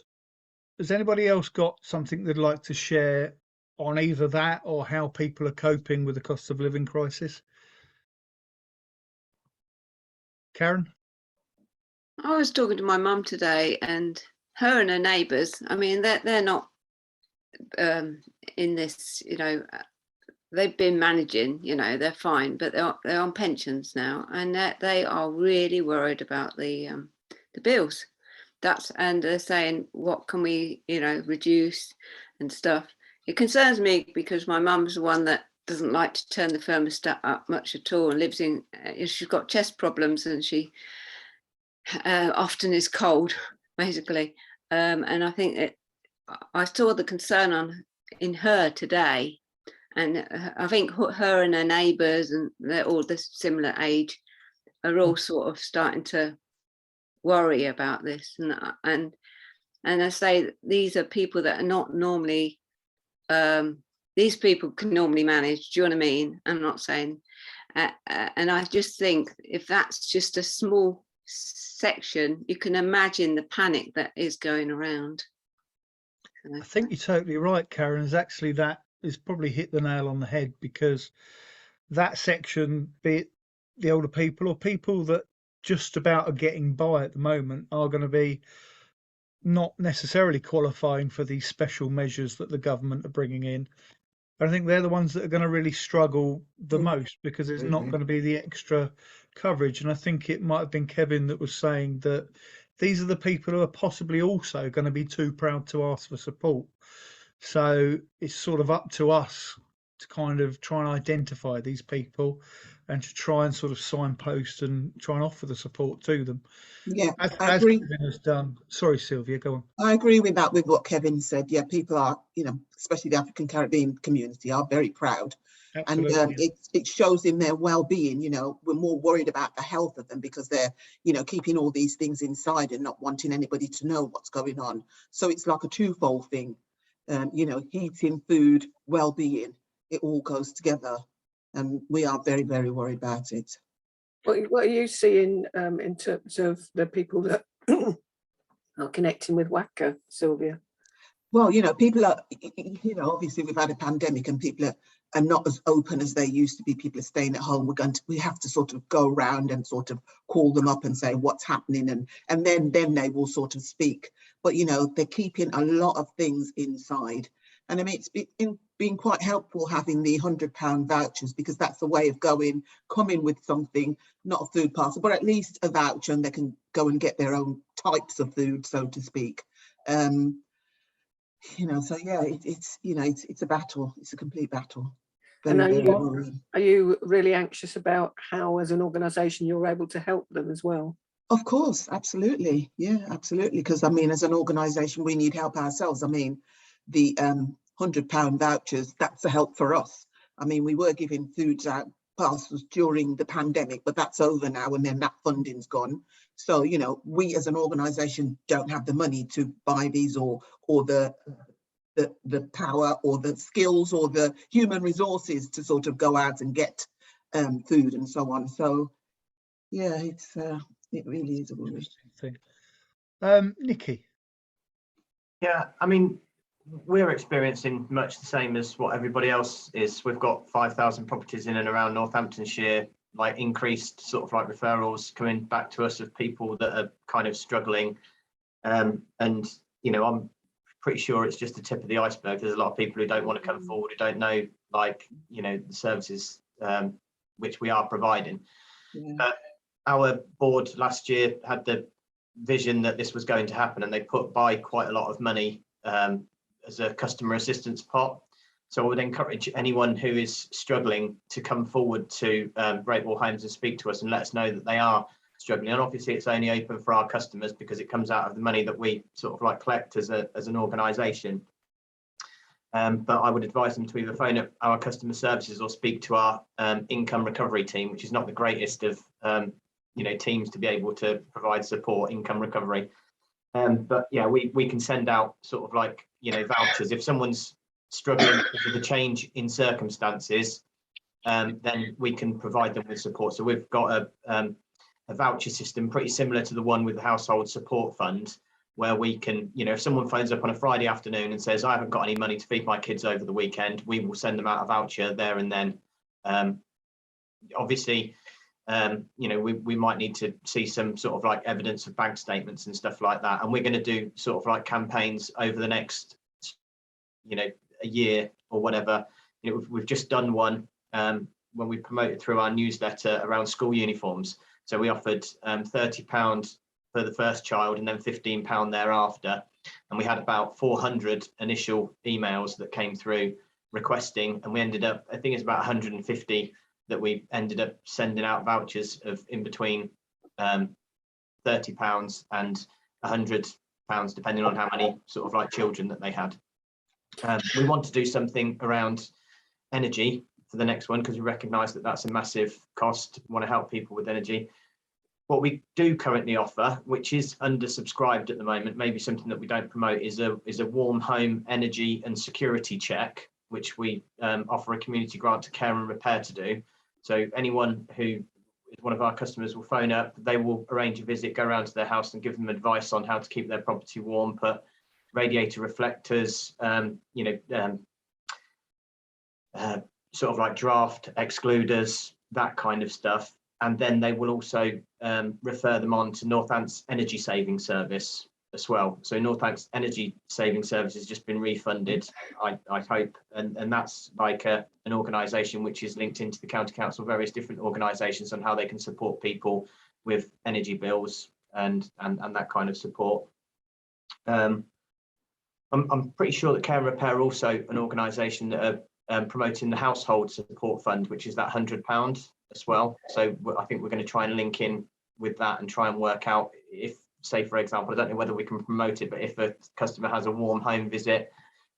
anybody else got something they'd like to share on either that or how people are coping with the cost of living crisis? Karen? I was talking to my mum today, and her and her neighbours, I mean, they're not in this, you know, they've been managing, you know, they're fine, but they're on pensions now, and they are really worried about the bills. And they're saying, what can we, you know, reduce and stuff. It concerns me because my mum's the one that doesn't like to turn the thermostat up much at all, and lives in, she's got chest problems, and she often is cold, basically. And I think that I saw the concern in her today, and I think her and her neighbours, and they're all the similar age, are all sort of starting to worry about this. And I say these are people that are not normally these people can normally manage. Do you know what I mean? I'm not saying, and I just think if that's just a small section, you can imagine the panic that is going around. I think you're totally right, Karen. Is actually that is probably hit the nail on the head, because that section, be it the older people or people that just about are getting by at the moment, are going to be not necessarily qualifying for these special measures that the government are bringing in. I think they're the ones that are going to really struggle the most, because there's not going to be the extra coverage. And I think it might have been Kevin that was saying that these are the people who are possibly also going to be too proud to ask for support. So it's sort of up to us to kind of try and identify these people and to try and sort of signpost and try and offer the support to them. Yeah, As I agree. Kevin has done. Sorry, Sylvia, go on. I agree with that, with what Kevin said. Yeah, people are, especially the African Caribbean community, are very proud. Absolutely. And it shows in their well-being. We're more worried about the health of them because they're, keeping all these things inside and not wanting anybody to know what's going on. So it's like a twofold thing. Heating, food, well-being, it all goes together. And we are very, very worried about it. What are you seeing in terms of the people that are connecting with WACA, Sylvia? Well, people are, obviously we've had a pandemic and people are not as open as they used to be. People are staying at home. We have to sort of go around and sort of call them up and say what's happening, and then they will sort of speak. But they're keeping a lot of things inside. And I mean, it's been quite helpful having the £100 vouchers, because that's a way of coming with something, not a food parcel, but at least a voucher, and they can go and get their own types of food, so to speak. So yeah, it's a battle. It's a complete battle. Are you really anxious about how, as an organisation, you're able to help them as well? Of course, absolutely. Yeah, absolutely. Because I mean, as an organisation, we need help ourselves. I mean, the £100 vouchers, that's a help for us. I mean, we were giving foods out parcels during the pandemic, but that's over now, and then that funding's gone. So, we as an organisation don't have the money to buy these or the power or the skills or the human resources to sort of go out and get food and so on. So yeah, it really is a worry thing. Nikki. Yeah, I mean, we're experiencing much the same as what everybody else is. We've got 5,000 properties in and around Northamptonshire, like increased sort of like referrals coming back to us of people that are kind of struggling. And, I'm pretty sure it's just the tip of the iceberg. There's a lot of people who don't want to come forward, who don't know, the services which we are providing. Yeah. Our board last year had the vision that this was going to happen, and they put by quite a lot of money as a customer assistance pot. So I would encourage anyone who is struggling to come forward to Great Wall Homes and speak to us and let us know that they are struggling. And obviously it's only open for our customers because it comes out of the money that we sort of like collect as an organisation. But I would advise them to either phone up our customer services or speak to our income recovery team, which is not the greatest of teams to be able to provide support, income recovery. But yeah, we can send out sort of like vouchers if someone's struggling with a change in circumstances. Then we can provide them with support. So we've got a voucher system pretty similar to the one with the Household Support Fund, where we can, if someone phones up on a Friday afternoon and says, I haven't got any money to feed my kids over the weekend, we will send them out a voucher there and then. Obviously, we might need to see some sort of like evidence of bank statements and stuff like that. And we're going to do sort of like campaigns over the next, a year or whatever. We've just done one when we promoted through our newsletter around school uniforms. So we offered £30 for the first child and then £15 thereafter. And we had about 400 initial emails that came through requesting, and we ended up, I think it's about 150 that we ended up sending out vouchers of in between £30 and £100, depending on how many sort of like children that they had. We want to do something around energy for the next one because we recognise that that's a massive cost. We want to help people with energy. What we do currently offer, which is undersubscribed at the moment, maybe something that we don't promote, is a warm home energy and security check, which we offer a community grant to care and repair to do. So anyone who is one of our customers will phone up, they will arrange a visit, go around to their house and give them advice on how to keep their property warm, put radiator reflectors, sort of like draft excluders, that kind of stuff. And then they will also refer them on to Northants Energy Saving Service as well. So Northants Energy Saving Service has just been refunded, I hope. And that's like an organisation which is linked into the County Council, various different organisations on how they can support people with energy bills and that kind of support. I'm pretty sure that Care and Repair are also an organisation that are promoting the Household Support Fund, which is that £100 as well. So I think we're going to try and link in with that and try and work out if, say, for example, I don't know whether we can promote it, but if a customer has a warm home visit,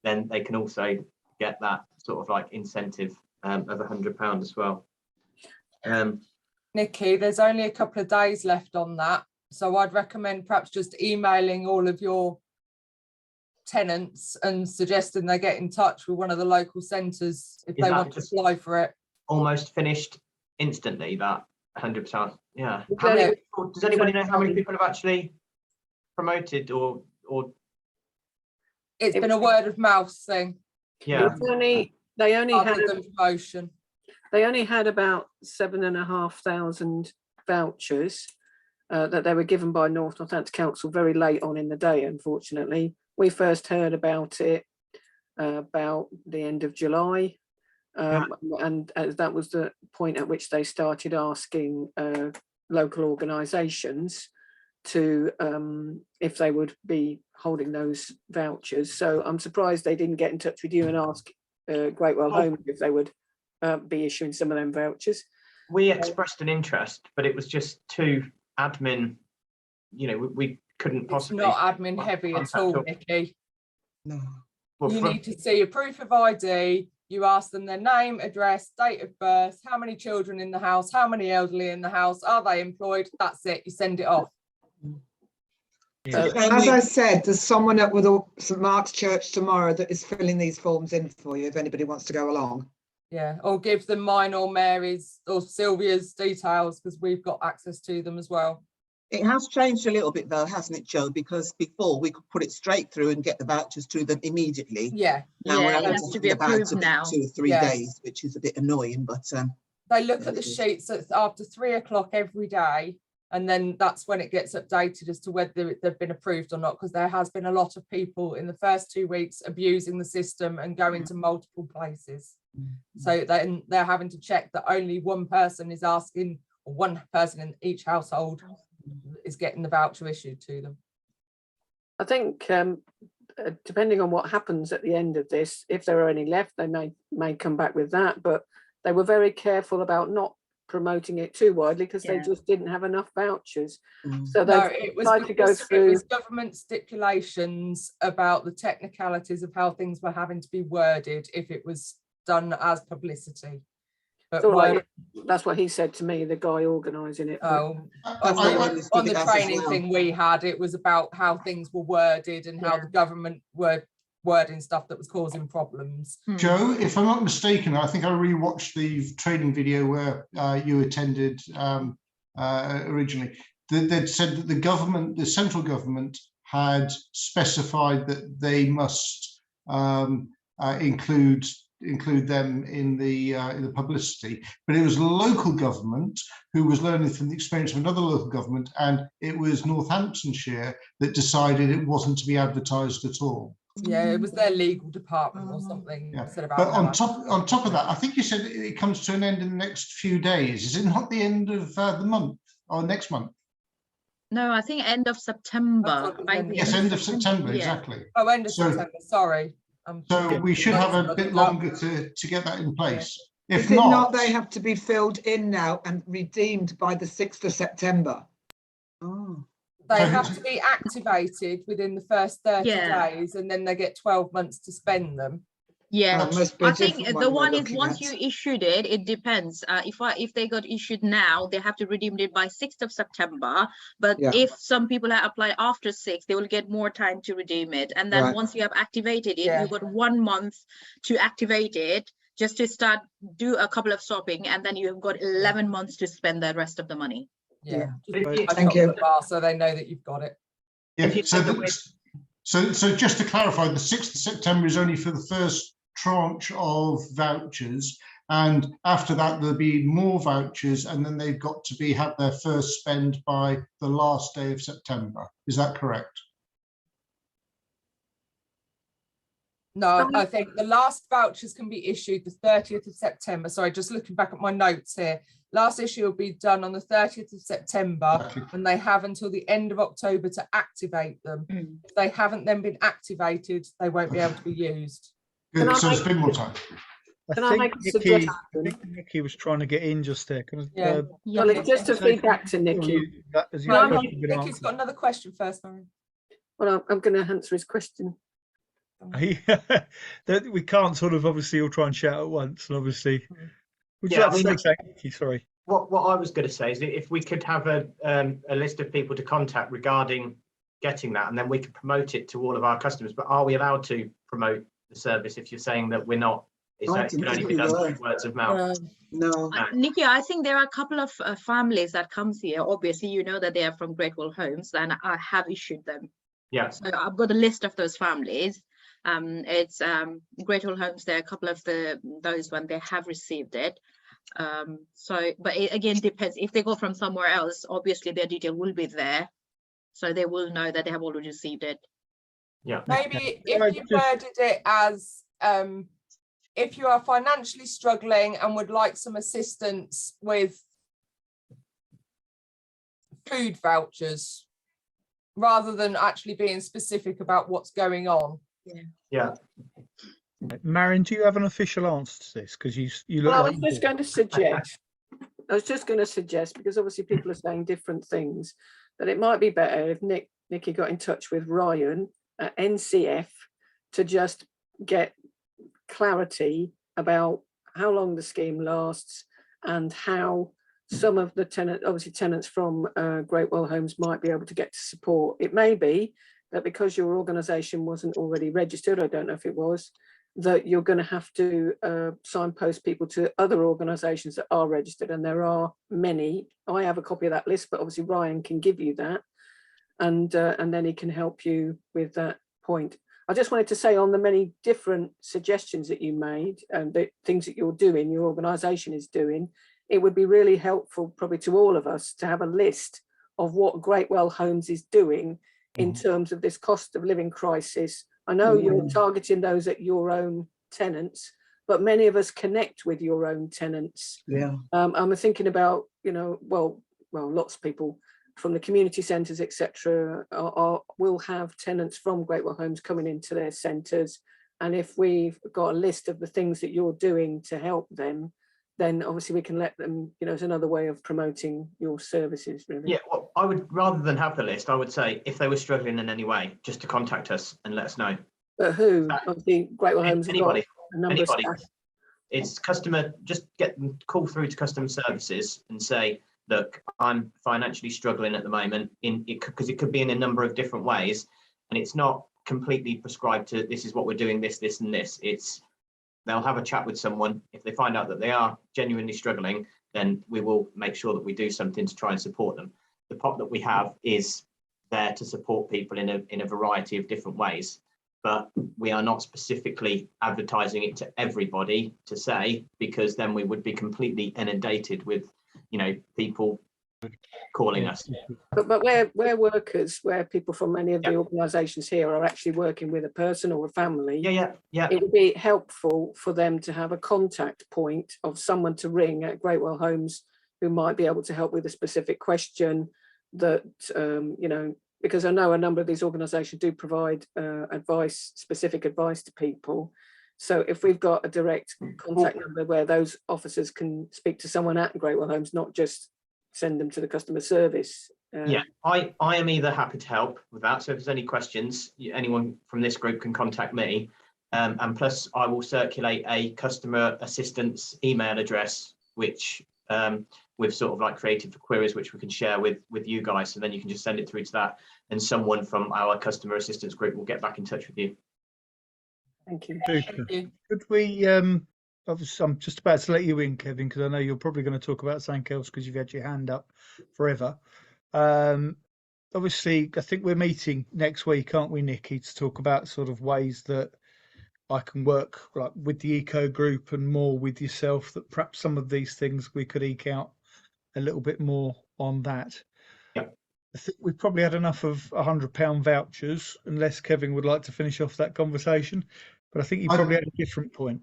then they can also get that sort of like incentive of £100 as well. Nikki, there's only a couple of days left on that. So I'd recommend perhaps just emailing all of your tenants and suggesting they get in touch with one of the local centres if they want to apply for it. Almost finished instantly, that 100%. Yeah. Does anybody know how many people have actually promoted or? It's been a word of mouth thing. Yeah. They only had promotion. They only had about 7,500 vouchers that they were given by Northants Council very late on in the day, unfortunately. We first heard about it about the end of July. And that was the point at which they started asking local organisations to if they would be holding those vouchers. So I'm surprised they didn't get in touch with you and ask Greatwell Homes if they would be issuing some of them vouchers. We expressed an interest, but it was just too admin. We couldn't possibly. It's not admin heavy at all, Nikki. No. Well, you need to see a proof of ID. You ask them their name, address, date of birth, how many children in the house, how many elderly in the house, are they employed? That's it. You send it off. As I said, there's someone up with St Mark's Church tomorrow that is filling these forms in for you if anybody wants to go along. Yeah, or give them mine or Mary's or Sylvia's details because we've got access to them as well. It has changed a little bit though, hasn't it, Joe? Because before we could put it straight through and get the vouchers to them immediately. Yeah. Now we're it has to be approved now. 2 or 3 days, which is a bit annoying, but they look at the sheets after 3 o'clock every day, and then that's when it gets updated as to whether they've been approved or not, because there has been a lot of people in the first 2 weeks abusing the system and going to multiple places. So then they're having to check that only one person is asking, or one person in each household is getting the voucher issued to them. I think depending on what happens at the end of this, if there are any left, they may come back with that, but they were very careful about not promoting it too widely because they just didn't have enough vouchers. So they tried to go through. It was government stipulations about the technicalities of how things were having to be worded if it was done as publicity. But that's what he said to me, the guy organising it. On the training thing we had, it was about how things were worded and how the government were wording stuff that was causing problems. Joe, if I'm not mistaken, I think I rewatched the training video where you attended originally. They'd said that the central government had specified that they must include them in the publicity, but it was local government who was learning from the experience of another local government, and it was Northamptonshire that decided it wasn't to be advertised at all. Yeah, it was their legal department or something. But on top of that, I think you said it comes to an end in the next few days. Is it not the end of the month or next month? No, I think end of September. Yes, end of September, exactly. Oh, end of September, sorry. So we should have a bit longer to get that in place. If not, they have to be filled in now and redeemed by the 6th of September. They have to be activated within the first 30 days, and then they get 12 months to spend them. Yeah, must be a I think different the we're one is looking once at. you issued it, it depends. If they got issued now, they have to redeem it by 6th of September. But Yeah. if some people have applied after 6, they will get more time to redeem it. And then Right. once you have activated it, Yeah. you got 1 month to activate it, just to start, do a couple of shopping, and then you've got 11 months to spend the rest of the money. Yeah. If I Thank got you. the bar so they know that you've got it. Yeah, you so, said that so just to clarify, the 6th of September is only for the first tranche of vouchers, and after that there'll be more vouchers, and then they've got to have their first spend by the last day of September. Is that correct? No, I think the last vouchers can be issued the 30th of September. Sorry, just looking back at my notes here. Last issue will be done on the 30th of September, Exactly. and they have until the end of October to activate them. If they haven't then been activated, they won't be able to be used. Can I Good, so there's make- been more time. I Can I think make a Nikki, suggestion? Nikki was trying to get in just there. Can I, Yeah. Well, it's just to so feed back to or Nikki. you- that- has your No, question been Nikki's answered? got another question first, Mary. Well, I'm going to answer his question. That we can't sort of obviously all try and shout at once, and obviously. Would you Yeah, like I to mean, say something, Nikki? Sorry. what I was going to say is that if we could have a list of people to contact regarding getting that, and then we could promote it to all of our customers. But are we allowed to promote the service if you're saying that we're not? It can only be done through words of mouth. No. Nikki, I think there are a couple of families that comes here. Obviously, you know that they are from Great Wall Homes, and I have issued them. Yeah. So I've got a list of those families. It's Great Wall Homes. There are a couple of those when they have received it. But it again depends. If they go from somewhere else, obviously their detail will be there, so they will know that they have already received it. Yeah. Maybe if you worded it as if you are financially struggling and would like some assistance with food vouchers, rather than actually being specific about what's going on. Yeah. Marion, do you have an official answer to this? Because you look Well, I like was you just do. going to suggest, because obviously people are saying different things, that it might be better if Nikki got in touch with Ryan at NCF to just get clarity about how long the scheme lasts and how some of the tenants from Great Wall Homes might be able to get to support. It may be that because your organisation wasn't already registered, I don't know if it was, that you're going to have to signpost people to other organisations that are registered, and there are many. I have a copy of that list, but obviously Ryan can give you that, and then he can help you with that point. I just wanted to say, on the many different suggestions that you made and the things that you're doing, your organisation is doing, it would be really helpful probably to all of us to have a list of what Great Wall Homes is doing in terms of this cost of living crisis. I know you're targeting those at your own tenants, but many of us connect with your own tenants. Yeah. I'm thinking about, well, lots of people from the community centres, etc., will have tenants from Great Wall Homes coming into their centres. And if we've got a list of the things that you're doing to help them, then obviously we can let them, it's another way of promoting your services, really. Yeah, well, I would, rather than have the list, I would say if they were struggling in any way, just to contact us and let us know. But who? Obviously, Great Wall Homes have got Anybody. a number of staff. It's customer, just get them, call through to customer services and say, look, I'm financially struggling at the moment, because it could be in a number of different ways, and it's not completely prescribed to this is what we're doing, this and this. It's they'll have a chat with someone. If they find out that they are genuinely struggling, then we will make sure that we do something to try and support them. The pot that we have is there to support people in a variety of different ways, but we are not specifically advertising it to everybody to say, because then we would be completely inundated with people calling us. But where workers, where people from many of the organisations here are actually working with a person or a family, it would be helpful for them to have a contact point of someone to ring at Great Wall Homes who might be able to help with a specific question that, because I know a number of these organisations do provide specific advice to people. So if we've got a direct contact number where those officers can speak to someone at Great Wall Homes, not just send them to the customer service. I am either happy to help with that. So if there's any questions, anyone from this group can contact me. And plus I will circulate a customer assistance email address, which we've sort of like created for queries, which we can share with you guys. So then you can just send it through to that, and someone from our customer assistance group will get back in touch with you. Thank you. Super. Thank you. Could we, obviously, I'm just about to let you in, Kevin, because I know you're probably going to talk about something else because you've had your hand up forever. Obviously, I think we're meeting next week, aren't we, Nikki, to talk about sort of ways that I can work like with the eco group and more with yourself, that perhaps some of these things we could eke out a little bit more on that. Yeah. I think we've probably had enough of £100 vouchers, unless Kevin would like to finish off that conversation. But I think you probably had a different point.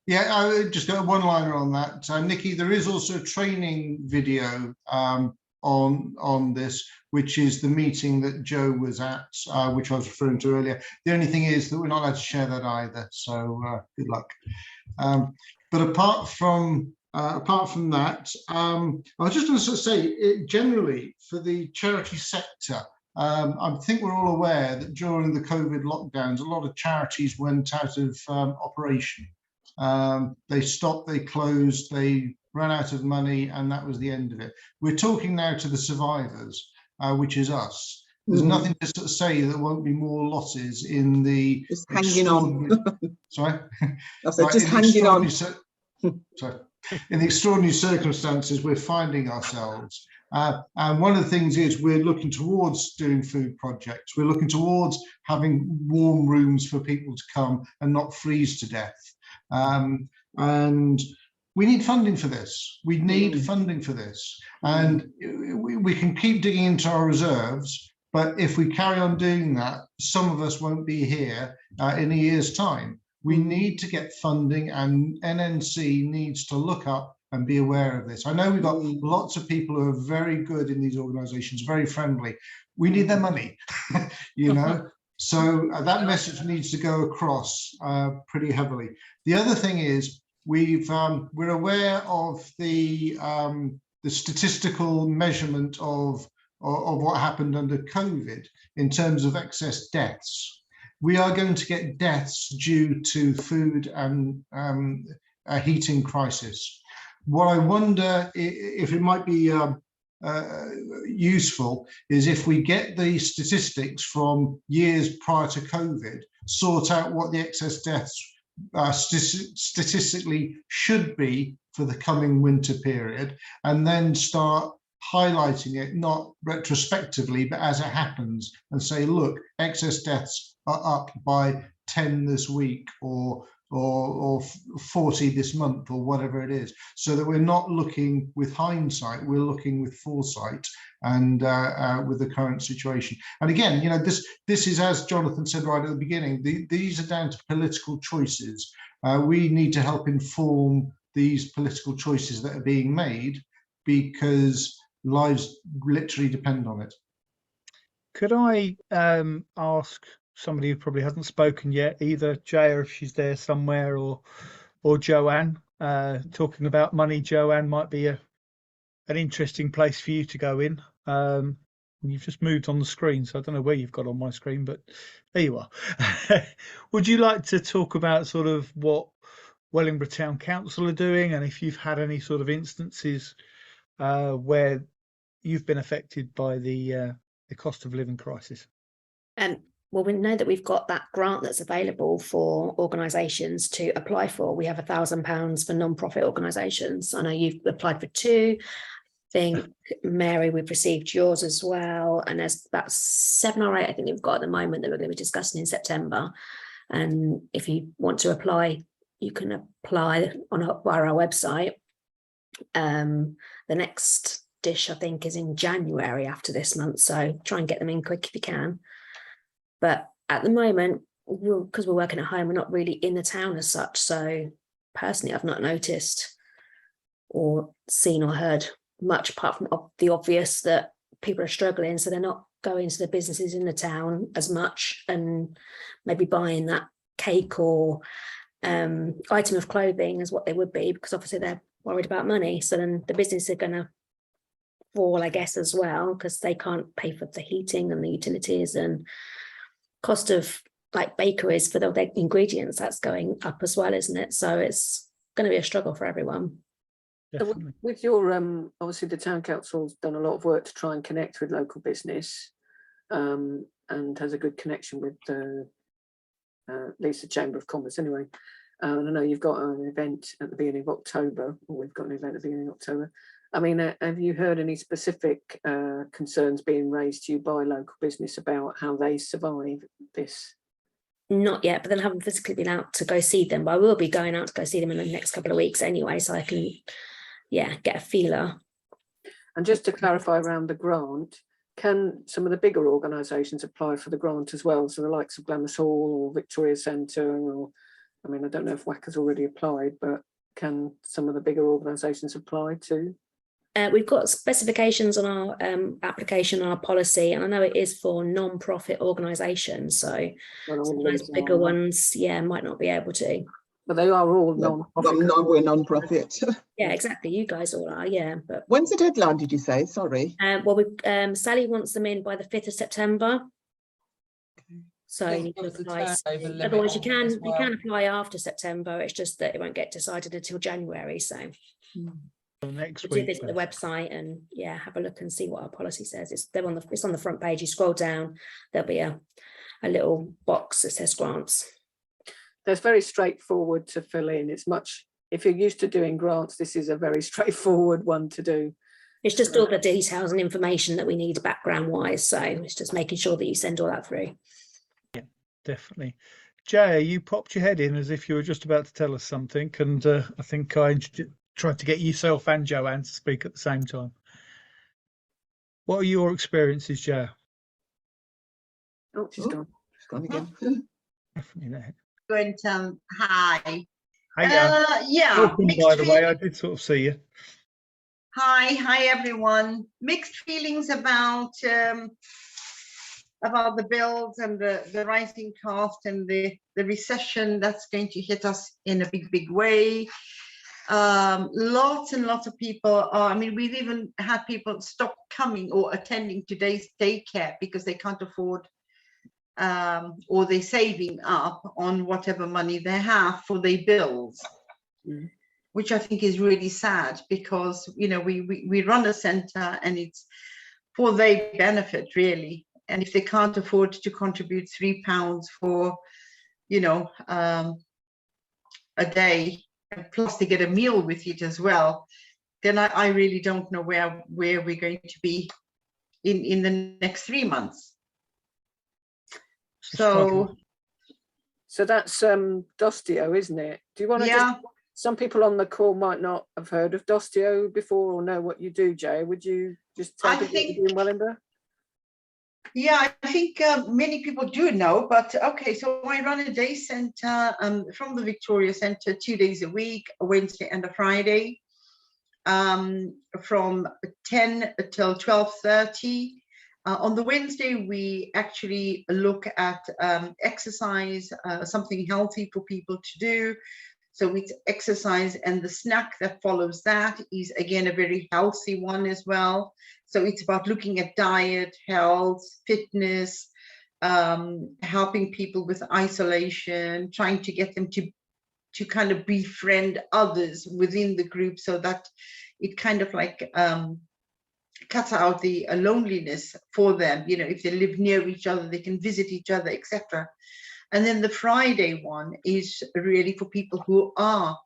Yeah, I just got a one-liner on that. Nikki, there is also a training video on this, which is the meeting that Joe was at, which I was referring to earlier. The only thing is that we're not allowed to share that either, so good luck. But apart from that, I was just going to say, generally for the charity sector, I think we're all aware that during the COVID lockdowns, a lot of charities went out of operation. They stopped, they closed, they ran out of money, and that was the end of it. We're talking now to the survivors, which is us. There's nothing to sort of say that there won't be more losses in the Just hanging on. Sorry? I said, just hanging on. Sorry. In the extraordinary circumstances we're finding ourselves. And one of the things is we're looking towards doing food projects. We're looking towards having warm rooms for people to come and not freeze to death. And we need funding for this. We need funding for this. And we can keep digging into our reserves, but if we carry on doing that, some of us won't be here in a year's time. We need to get funding, and NNC needs to look up and be aware of this. I know we've got lots of people who are very good in these organizations, very friendly. We need their money, you know? So that message needs to go across pretty heavily. The other thing is we're aware of the statistical measurement of what happened under COVID in terms of excess deaths. We are going to get deaths due to food and a heating crisis. What I wonder if it might be useful is if we get the statistics from years prior to COVID, sort out what the excess deaths statistically should be for the coming winter period, and then start highlighting it, not retrospectively, but as it happens, and say, look, excess deaths are up by 10 this week, or 40 this month, or whatever it is, so that we're not looking with hindsight, we're looking with foresight and with the current situation. And again, you know, this is, as Jonathan said right at the beginning, these are down to political choices. We need to help inform these political choices that are being made, because lives literally depend on it. Could I ask somebody who probably hasn't spoken yet, either Jaya, if she's there somewhere, or Joanne, talking about money? Joanne, might be an interesting place for you to go in. You've just moved on the screen, so I don't know where you've got on my screen, but there you are. Would you like to talk about sort of what Wellingborough Town Council are doing, and if you've had any sort of instances where you've been affected by the cost of living crisis? Well, we know that we've got that grant that's available for organisations to apply for. We have £1,000 for non-profit organisations. I know you've applied for 2. I think, Mary, we've received yours as well. And there's about 7 or 8, I think we've got at the moment, that we're going to be discussing in September. And if you want to apply, you can apply via our website. The next dish, I think, is in January after this month. So try and get them in quick if you can. But at the moment, because we're working at home, we're not really in the town as such. So personally, I've not noticed or seen or heard much, apart from the obvious that people are struggling. So they're not going to the businesses in the town as much and maybe buying that cake or item of clothing as what they would be, because obviously they're worried about money. So then the businesses are going to fall, I guess, as well, because they can't pay for the heating and the utilities, and cost of like bakeries for the ingredients, that's going up as well, isn't it? So it's going to be a struggle for everyone. Definitely. With your obviously the town council's done a lot of work to try and connect with local business, and has a good connection with at least the Chamber of Commerce anyway. And I know you've got an event at the beginning of October, or we've got an event at the beginning of October. I mean, have you heard any specific concerns being raised to you by local business about how they survive this? Not yet, but then I haven't physically been out to go see them, but I will be going out to go see them in the next couple of weeks anyway, so I can, yeah, get a feeler. And just to clarify around the grant, can some of the bigger organisations apply for the grant as well? So the likes of Glamis Hall or Victoria Centre, or, I mean, I don't know if WACC's already applied, but can some of the bigger organisations apply too? We've got specifications on our application, our policy, and I know it is for non-profit organisations. So some of those bigger ones, yeah, might not be able to. But they are all non-profit. No, we're non-profit. Yeah, exactly. You guys all are, yeah. But when's the deadline, did you say? Sorry. Well, we Sally wants them in by the 5th of September. So you need to apply. Otherwise, you can apply after September. It's just that it won't get decided until January. So. Next we'll week, visit the website and yeah, have a look and see what our policy says. It's on the front page. You scroll down, there'll be a little box that says grants. That's very straightforward to fill in. It's much, if you're used to doing grants, this is a very straightforward one to do. It's just all the details and information that we need background wise. So it's just making sure that you send all that through. Yeah, definitely. Jay, you popped your head in as if you were just about to tell us something, and I think I tried to get yourself and Joanne to speak at the same time. What are your experiences, Jay? Oh, she's gone. She's gone again. Definitely there. Hi. Yeah. Welcome, by the way, I did sort of see you. Hi everyone. Mixed feelings about the bills and the rising cost and the recession that's going to hit us in a big way. Lots and lots of people are, I mean, we've even had people stop coming or attending today's daycare because they can't afford or they're saving up on whatever money they have for their bills, which I think is really sad because, you know, we run a centre and it's for their benefit, really. And if they can't afford to contribute £3 for, you know, a day, plus they get a meal with it as well, then I really don't know where we're going to be in the next 3 months. So that's Dostio, isn't it? Do you want to just, some people on the call might not have heard of Dostio before or know what you do, Jay. Would you just tell people what you do in Wellingborough? Yeah, I think many people do know, but okay, so I run a day centre from the Victoria Centre 2 days a week, a Wednesday and a Friday, from 10 till 12:30. On the Wednesday, we actually look at exercise, something healthy for people to do. So it's exercise, and the snack that follows that is again a very healthy one as well. So it's about looking at diet, health, fitness, helping people with isolation, trying to get them to kind of befriend others within the group so that it kind of like cuts out the loneliness for them. You know, if they live near each other, they can visit each other, etc. And then the Friday one is really for people who are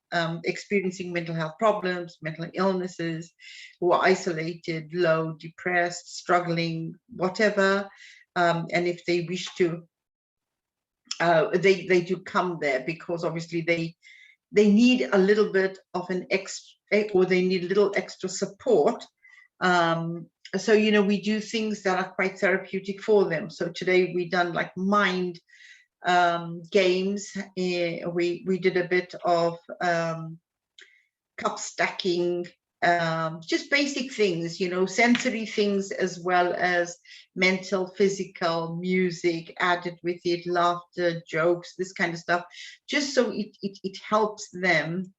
experiencing mental health problems, mental illnesses, who are isolated, low, depressed, struggling, whatever. And if they wish to, they do come there because obviously they need a little bit of an extra, or they need a little extra support. So, you know, we do things that are quite therapeutic for them. So today we done like mind games. We did a bit of cup stacking, just basic things, you know, sensory things as well as mental, physical, music added with it, laughter, jokes, this kind of stuff, just so it helps them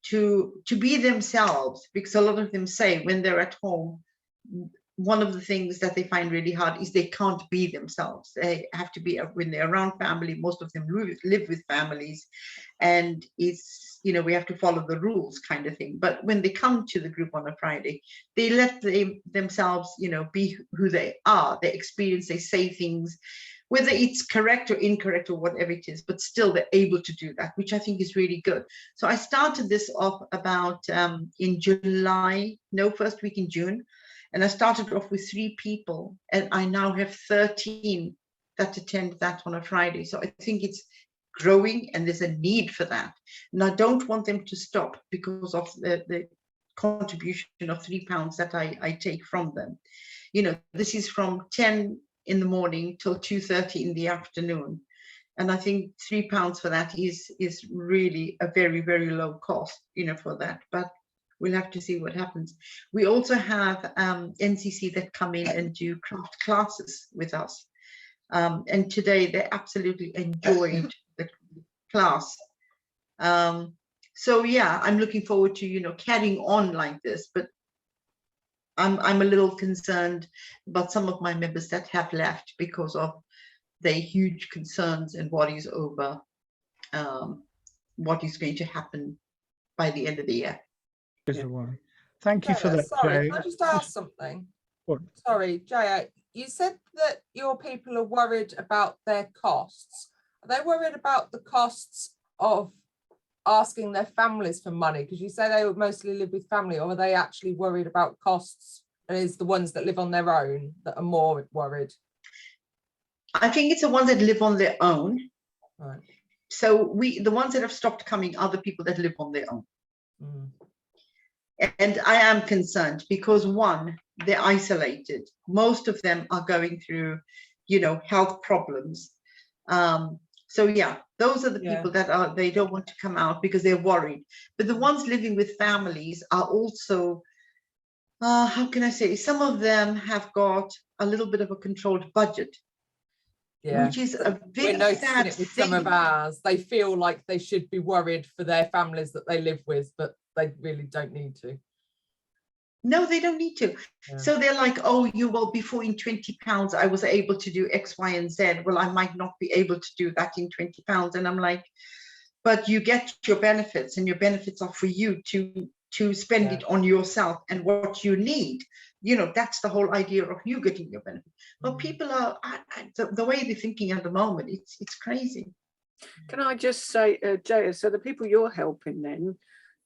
to be themselves, because a lot of them say when they're at home one of the things that they find really hard is they can't be themselves. They have to be, when they're around family, most of them live with families, and it's, you know, we have to follow the rules kind of thing. But when they come to the group on a Friday, they let themselves, you know, be who they are. They experience, they say things, whether it's correct or incorrect or whatever it is, but still they're able to do that, which I think is really good. So I started this off about in July, no, first week in June. And I started off with 3 people, and I now have 13 that attend that on a Friday. So I think it's growing, and there's a need for that. And I don't want them to stop because of the contribution of £3 that I take from them. You know, this is from 10 in the morning till 2:30 in the afternoon. And I think £3 for that is really a very, very low cost, you know, for that. But we'll have to see what happens. We also have NCC that come in and do craft classes with us. And today they absolutely enjoyed the class. So yeah, I'm looking forward to, you know, carrying on like this, but I'm a little concerned about some of my members that have left because of their huge concerns and worries over what is going to happen by the end of the year. Thank you for that, sorry, Jay. can I just ask something? What? Sorry, Jay, you said that your people are worried about their costs. Are they worried about the costs of asking their families for money? Because you say they would mostly live with family, or are they actually worried about costs? And is the ones that live on their own that are more worried? I think it's the ones that live on their own. Right. So the ones that have stopped coming are the people that live on their own. Mm. And I am concerned because, one, they're isolated. Most of them are going through, you know, health problems. So yeah, those are the people that they don't want to come out because they're worried. But the ones living with families are also, how can I say, some of them have got a little bit of a controlled budget. Yeah, which is a very we're noticing sad it with thing. some of ours. They feel like they should be worried for their families that they live with, but they really don't need to. No, they don't need to. Yeah. So they're like, oh, you will, before in £20, I was able to do X, Y, and Z. Well, I might not be able to do that in £20. And I'm like, but you get your benefits, and your benefits are for you to spend it on yourself and what you need. You know, that's the whole idea of you getting your benefit. But people are, the way they're thinking at the moment, it's crazy. Can I just say, Jaya, so the people you're helping then,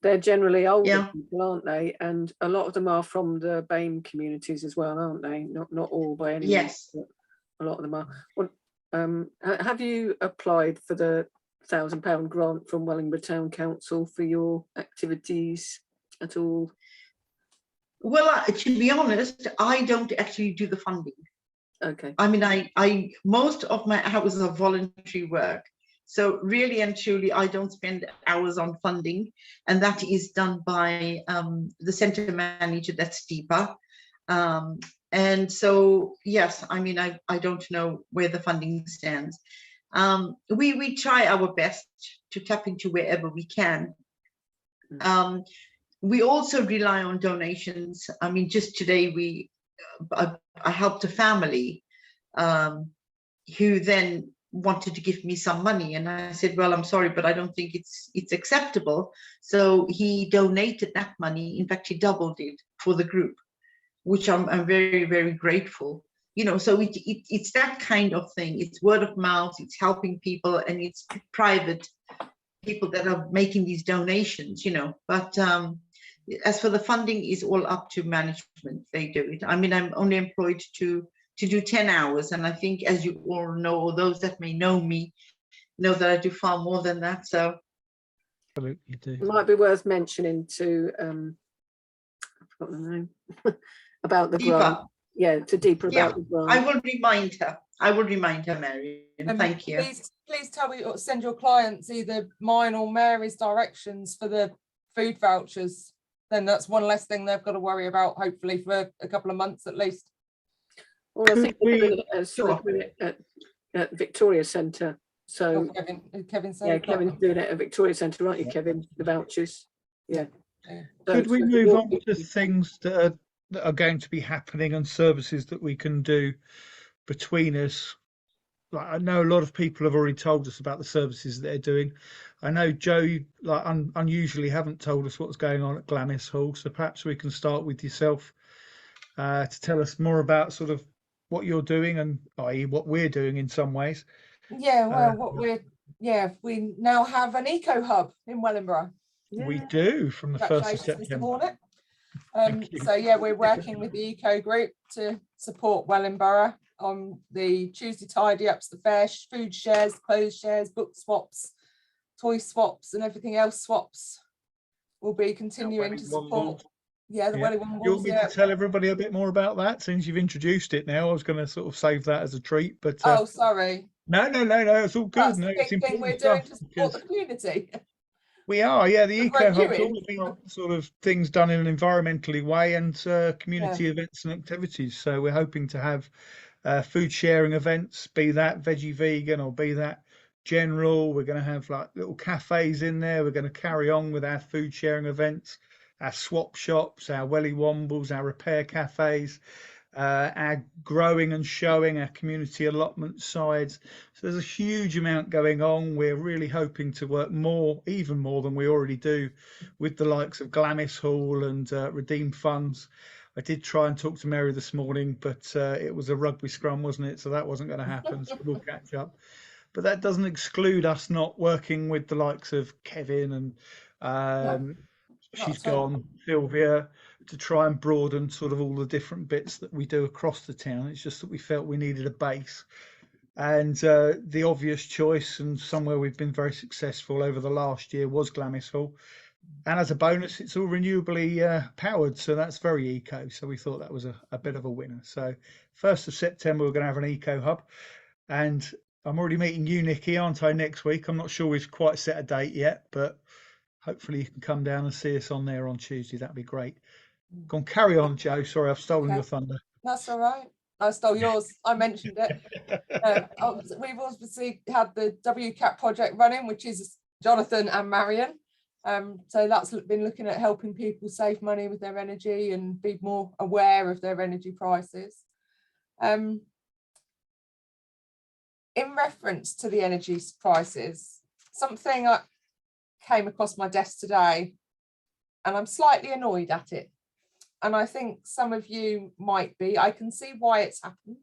they're generally older people, aren't they? And a lot of them are from the BAME communities as well, aren't they? Not all by any means, but a lot of them are. Well, have you applied for the £1,000 grant from Wellingborough Town Council for your activities at all? Well, to be honest, I don't actually do the funding. Okay. I mean, I most of my hours are voluntary work. So really and truly, I don't spend hours on funding, and that is done by the centre manager, that's Deepa. And so, yes, I mean, I don't know where the funding stands. We try our best to tap into wherever we can. We also rely on donations. I mean, just today I helped a family who then wanted to give me some money, and I said, well, I'm sorry, but I don't think it's acceptable. So he donated that money. In fact, he doubled it for the group, which I'm very, very grateful. You know, so it's that kind of thing. It's word of mouth, it's helping people, and it's private people that are making these donations, you know. But as for the funding, is all up to management. They do it. I mean, I'm only employed to do 10 hours. And I think, as you all know, or those that may know me, know that I do far more than that. So absolutely do. It might be worth mentioning to, I forgot the name, about the grant. Yeah, to Deepa about the grant. I will remind her. I will remind her, Mary. And thank you. Please tell me, or send your clients either mine or Mary's directions for the food vouchers. Then that's one less thing they've got to worry about, hopefully for a couple of months at least. Well, I think they're doing it at Victoria Centre. So Kevin said, yeah, Kevin's doing it at Victoria Centre, aren't you, Kevin? The vouchers. Yeah. Could we move on to things that are that are going to be happening and services that we can do between us. Like, I know a lot of people have already told us about the services that they're doing. I know Joe, you, like unusually haven't told us what's going on at Glamis Hall, so perhaps we can start with yourself to tell us more about sort of what you're doing, and i.e. what we're doing in some ways. Yeah, well, we now have an eco hub in Wellingborough. We do, from the 1st of Congratulations, Mr. September. Hornet. Thank you. So yeah, we're working with the eco group to support Wellingborough on the Tuesday tidy ups, the fair, food shares, clothes shares, book swaps, toy swaps, and everything else swaps. We'll be continuing to support. Yeah, the Welly Wombles. You want me to tell everybody a bit more about that, since you've introduced it now? I was going to sort of save that as a treat, but oh, sorry. No, it's all good. That's No, the it's big thing we're doing to support the community. We are, yeah. The eco hub's you all been sort of things done in an environmentally way, and community events and activities. So we're hoping to have food sharing events, be that veggie vegan or be that general. We're going to have like little cafes in there. We're going to carry on with our food sharing events, our swap shops, our welly wombles, our repair cafes, our growing and showing, our community allotment sides. So there's a huge amount going on. We're really hoping to work more, even more than we already do, with the likes of Glamis Hall and Redeem Funds. I did try and talk to Mary this morning, but it was a rugby scrum, wasn't it? So that wasn't going to happen. So we'll catch up. But that doesn't exclude us not working with the likes of Kevin and she's gone, Sylvia, to try and broaden sort of all the different bits that we do across the town. It's just that we felt we needed a base. And the obvious choice, and somewhere we've been very successful over the last year, was Glamis Hall. And as a bonus, it's all renewably powered, so that's very eco. So we thought that was a bit of a winner. So 1st of September, we're going to have an eco hub. And I'm already meeting you, Nikki, aren't I, next week? I'm not sure we've quite set a date yet, but hopefully you can come down and see us on there on Tuesday. That'd be great. Go on, carry on, Joe. Sorry, I've stolen your thunder. That's all right. I stole yours. I mentioned it. We've obviously had the WCAP project running, which is Jonathan and Marion. So that's been looking at helping people save money with their energy and be more aware of their energy prices. In reference to the energy prices, something I came across my desk today, and I'm slightly annoyed at it. And I think some of you might be. I can see why it's happened.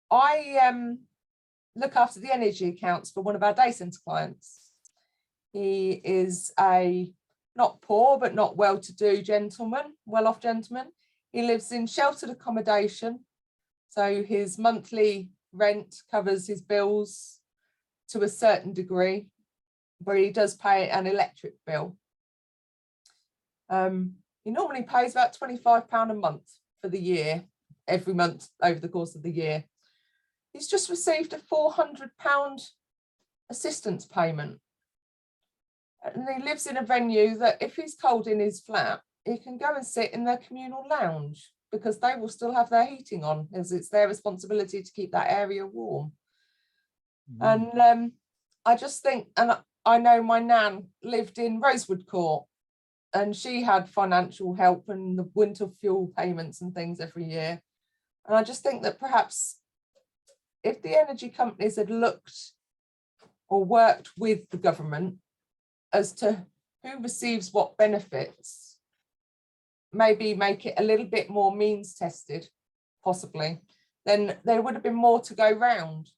I look after the energy accounts for one of our day centre clients. He is a not poor, but not well-to-do gentleman, well-off gentleman. He lives in sheltered accommodation. So his monthly rent covers his bills to a certain degree, but he does pay an electric bill. He normally pays about £25 a month for the year, every month over the course of the year. He's just received a £400 assistance payment. And he lives in a venue that if he's cold in his flat, he can go and sit in their communal lounge because they will still have their heating on, as it's their responsibility to keep that area warm. And I just think, and I know my nan lived in Rosewood Court, and she had financial help and the winter fuel payments and things every year. And I just think that perhaps if the energy companies had looked or worked with the government as to who receives what benefits, maybe make it a little bit more means tested, possibly, then there would have been more to go round.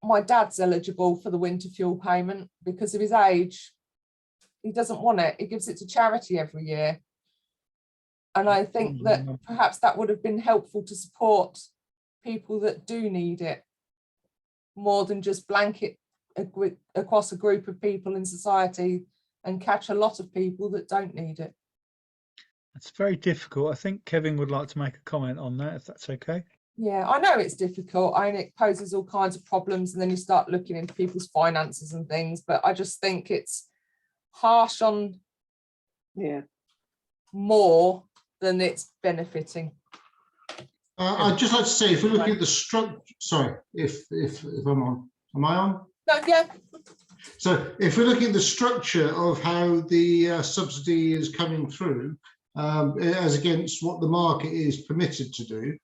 My dad's eligible for the winter fuel payment because of his age. He doesn't want it. He gives it to charity every year. And I think that perhaps that would have been helpful to support people that do need it, more than just blanket across a group of people in society and catch a lot of people that don't need it. It's very difficult. I think Kevin would like to make a comment on that, if that's okay. Yeah, I know it's difficult. I mean, it poses all kinds of problems, and then you start looking into people's finances and things, but I just think it's harsh on more than it's benefiting. I'd just like to say, if we're looking at the structure, sorry, if I'm on, am I on? No, yeah. So if we're looking at the structure of how the subsidy is coming through, as against what the market is permitted to do.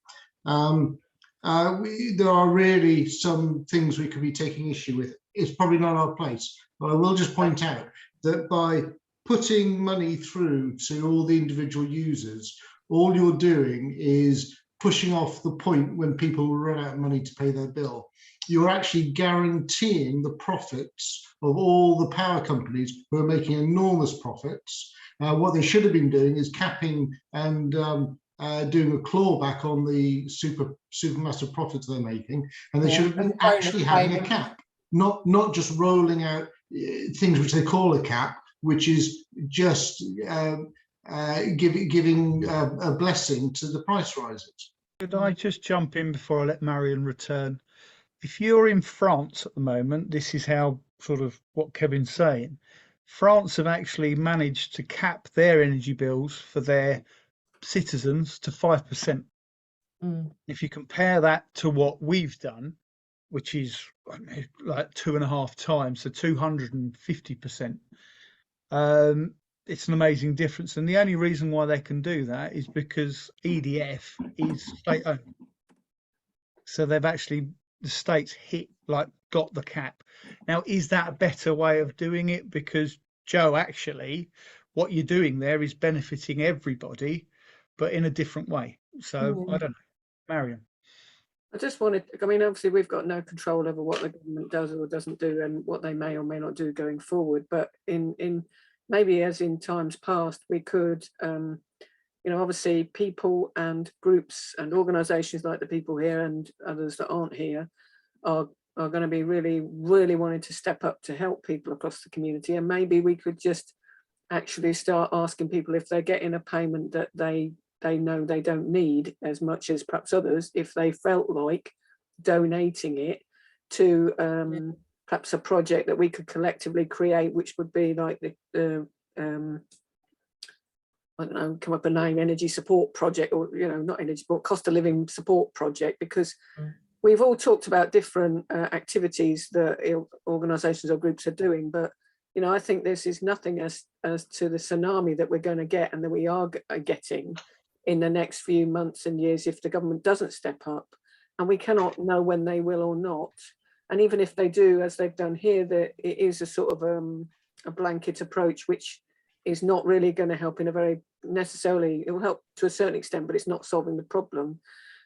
There are really some things we could be taking issue with. It's probably not our place, but I will just point out that by putting money through to all the individual users, all you're doing is pushing off the point when people will run out of money to pay their bill. You're actually guaranteeing the profits of all the power companies who are making enormous profits. What they should have been doing is capping and doing a clawback on the supermassive profits they're making, and they should have been actually having a cap, not just rolling out things which they call a cap, which is just giving a blessing to the price rises. Could I just jump in before I let Marion return? If you're in France at the moment, this is how sort of what Kevin's saying. France have actually managed to cap their energy bills for their citizens to 5%. If you compare that to what we've done, which is like 2.5 times, so 250%, it's an amazing difference. And the only reason why they can do that is because EDF is state owned. So they've actually, the state's got the cap. Now, is that a better way of doing it? Because Joe, actually, what you're doing there is benefiting everybody, but in a different way. So I don't know, Marion. I just wanted, I mean, obviously we've got no control over what the government does or doesn't do and what they may or may not do going forward. But in maybe as in times past, we could, obviously people and groups and organisations like the people here and others that aren't here are going to be really wanting to step up to help people across the community. And maybe we could just actually start asking people if they're getting a payment that they know they don't need as much as perhaps others, if they felt like donating it to perhaps a project that we could collectively create, which would be like the I don't know, come up a name, energy support project, or not energy support, cost of living support project, because we've all talked about different activities that organisations or groups are doing, but I think this is nothing as to the tsunami that we're going to get and that we are getting in the next few months and years if the government doesn't step up, and we cannot know when they will or not. And even if they do, as they've done here, that it is a sort of a blanket approach, which is not really going to help in a very necessarily, it will help to a certain extent, but it's not solving the problem.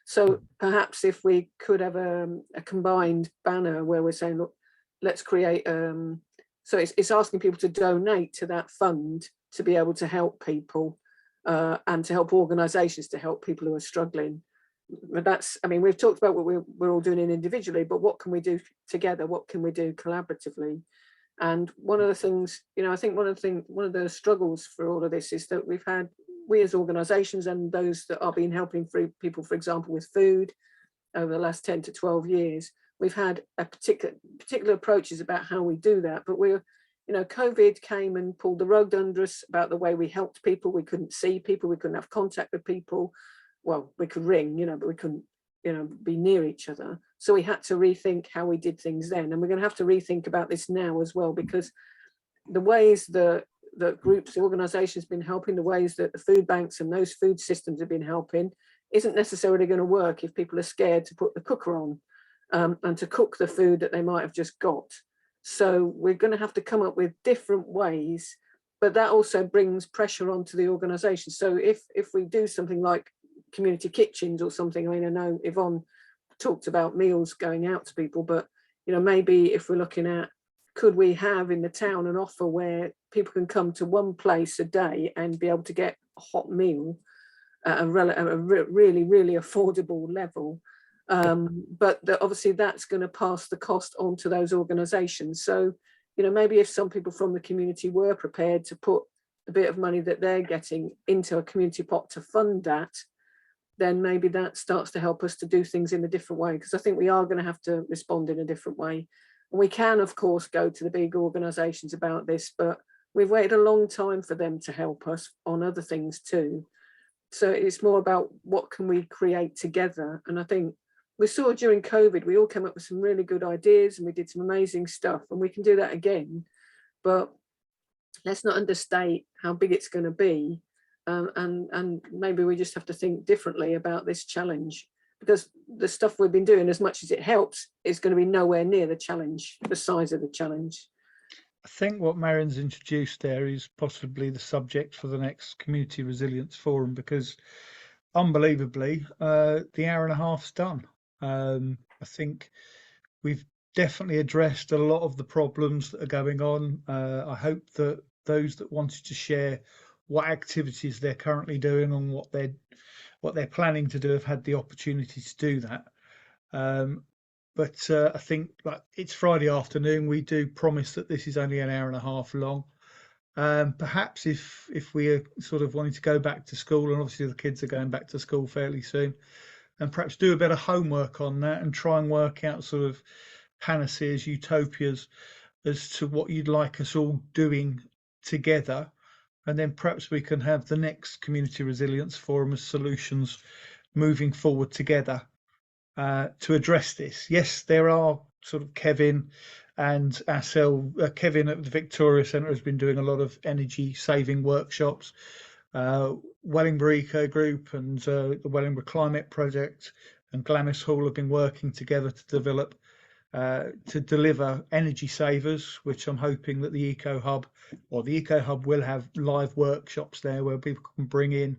So perhaps if we could have a combined banner where we're saying, look, let's create, so it's asking people to donate to that fund to be able to help people and to help organisations to help people who are struggling. But that's, I mean, we've talked about what we're all doing individually, but what can we do together? What can we do collaboratively? And one of the things, I think one of the struggles for all of this is that we as organisations and those that are been helping people, for example, with food over the last 10 to 12 years, we've had a particular approaches about how we do that. But COVID came and pulled the rug under us about the way we helped people. We couldn't see people, we couldn't have contact with people. Well, we could ring, but we couldn't, be near each other. So we had to rethink how we did things then. And we're going to have to rethink about this now as well, because the ways that groups, the organisations have been helping, the ways that the food banks and those food systems have been helping isn't necessarily going to work if people are scared to put the cooker on and to cook the food that they might have just got. So we're going to have to come up with different ways, but that also brings pressure onto the organisation. So if we do something like community kitchens or something, I mean, I know Yvonne talked about meals going out to people, but maybe if we're looking at, could we have in the town an offer where people can come to one place a day and be able to get a hot meal at a really affordable level, but obviously that's going to pass the cost on to those organisations. So maybe if some people from the community were prepared to put a bit of money that they're getting into a community pot to fund that, then maybe that starts to help us to do things in a different way, because I think we are going to have to respond in a different way. And we can, of course, go to the big organisations about this, but we've waited a long time for them to help us on other things too. So it's more about what can we create together. And I think we saw during COVID, we all came up with some really good ideas and we did some amazing stuff, and we can do that again. But let's not understate how big it's going to be. and maybe we just have to think differently about this challenge, because the stuff we've been doing, as much as it helps, is going to be nowhere near the challenge, the size of the challenge. I think what Marion's introduced there is possibly the subject for the next Community Resilience Forum, because unbelievably, the hour and a half's done. I think we've definitely addressed a lot of the problems that are going on. I hope that those that wanted to share what activities they're currently doing and what they're planning to do have had the opportunity to do that. But I think, like, it's Friday afternoon. We do promise that this is only an hour and a half long. Perhaps if we are sort of wanting to go back to school, and obviously the kids are going back to school fairly soon, and perhaps do a bit of homework on that and try and work out sort of panaceas, utopias as to what you'd like us all doing together. And then perhaps we can have the next Community Resilience Forum as solutions moving forward together to address this. Yes, there are sort of Kevin and ourselves. Kevin at the Victoria Centre has been doing a lot of energy saving workshops. Wellingborough Eco Group and the Wellingborough Climate Project and Glamis Hall have been working together to deliver energy savers, which I'm hoping that the Eco Hub will have live workshops there where people can bring in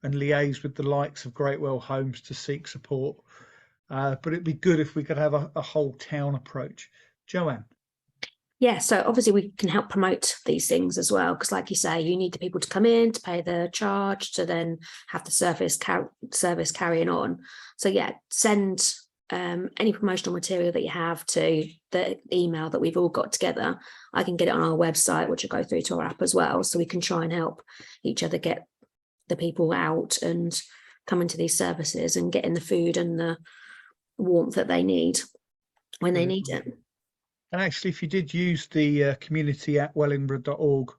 and liaise with the likes of Greatwell Homes to seek support. But it'd be good if we could have a whole town approach. Joanne. Yeah, so obviously we can help promote these things as well, because like you say, you need the people to come in to pay the charge to then have the service carrying on. So yeah, send any promotional material that you have to the email that we've all got together. I can get it on our website, which will go through to our app as well, so we can try and help each other get the people out and come into these services and getting the food and the warmth that they need when they need it. And actually, if you did use the community@wellingborough.org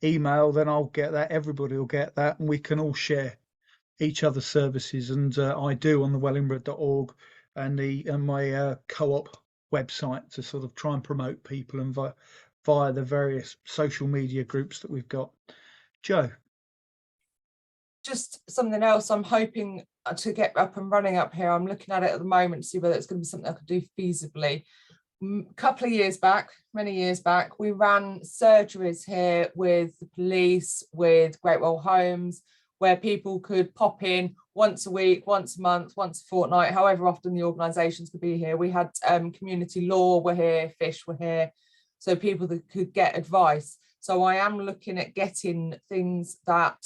email, then I'll get that. Everybody will get that, and we can all share each other's services. And I do on the wellingborough.org and my co-op website to sort of try and promote people and via the various social media groups that we've got. Joe. Just something else I'm hoping to get up and running up here. I'm looking at it at the moment to see whether it's going to be something I could do feasibly. A couple of years back, many years back, we ran surgeries here with the police, with Greatwell Homes, where people could pop in once a week, once a month, once a fortnight, however often the organisations could be here. We had community law were here, fish were here, so people that could get advice. So I am looking at getting things that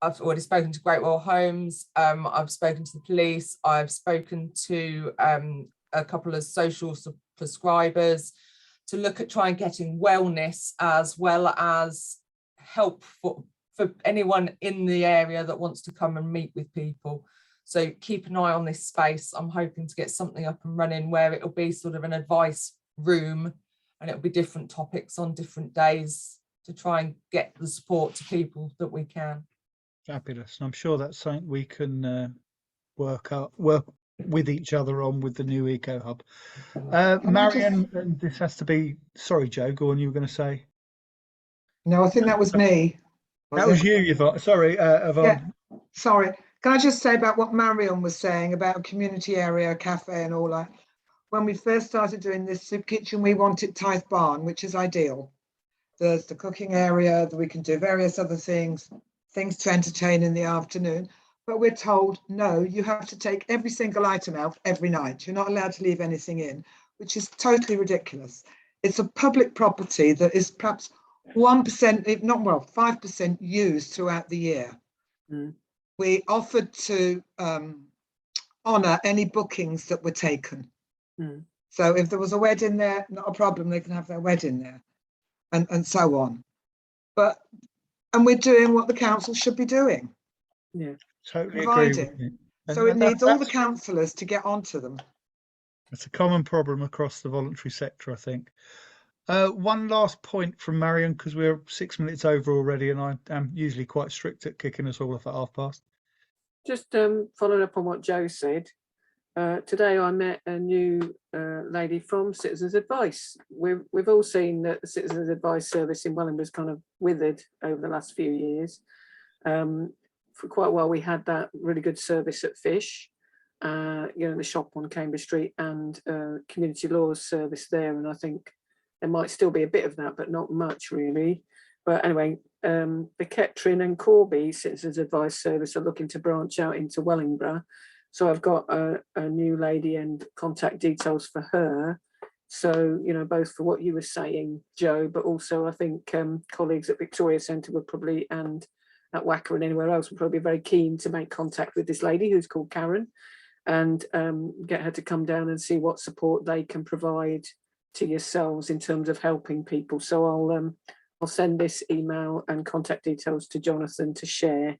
I've already spoken to Greatwell Homes, I've spoken to the police, I've spoken to a couple of social prescribers to look at trying getting wellness as well as help for anyone in the area that wants to come and meet with people. So keep an eye on this space. I'm hoping to get something up and running where it'll be sort of an advice room, and it'll be different topics on different days to try and get the support to people that we can. Fabulous. And I'm sure that's something we can work with each other on with the new Eco Hub. Marion, and this has to be, sorry, Joe, go on, you were going to say. No, I think that was me. That was you, Yvonne. Sorry, Yvonne. Yeah, sorry. Can I just say about what Marion was saying about community area, cafe and all that? When we first started doing this soup kitchen, we wanted Tithe Barn, which is ideal. There's the cooking area, that we can do various other things to entertain in the afternoon. But we're told, no, you have to take every single item out every night. You're not allowed to leave anything in, which is totally ridiculous. It's a public property that is perhaps 1%, if not, well, 5% used throughout the year. Mm. We offered to honour any bookings that were taken. Mm. So if there was a wedding there, not a problem, they can have their wedding there, and so on. And we're doing what the council should be doing. Yeah, totally providing. Agree with you. So it needs all the councillors to get onto them. It's a common problem across the voluntary sector, I think. One last point from Marion, because we're 6 minutes over already, and I am usually quite strict at kicking us all off at past. Just following up on what Joe said. Today I met a new lady from Citizens Advice. We've all seen that the Citizens Advice service in Wellingborough has kind of withered over the last few years. For quite a while, we had that really good service at Fish, the shop on Cambridge Street, and community laws service there. And I think there might still be a bit of that, but not much really. But anyway, the Kettering and Corby Citizens Advice Service are looking to branch out into Wellingborough. So I've got a new lady and contact details for her. So, both for what you were saying, Joe, but also I think colleagues at Victoria Centre would probably, and at WACA and anywhere else, would probably be very keen to make contact with this lady who's called Karen, and get her to come down and see what support they can provide to yourselves in terms of helping people. So I'll send this email and contact details to Jonathan to share.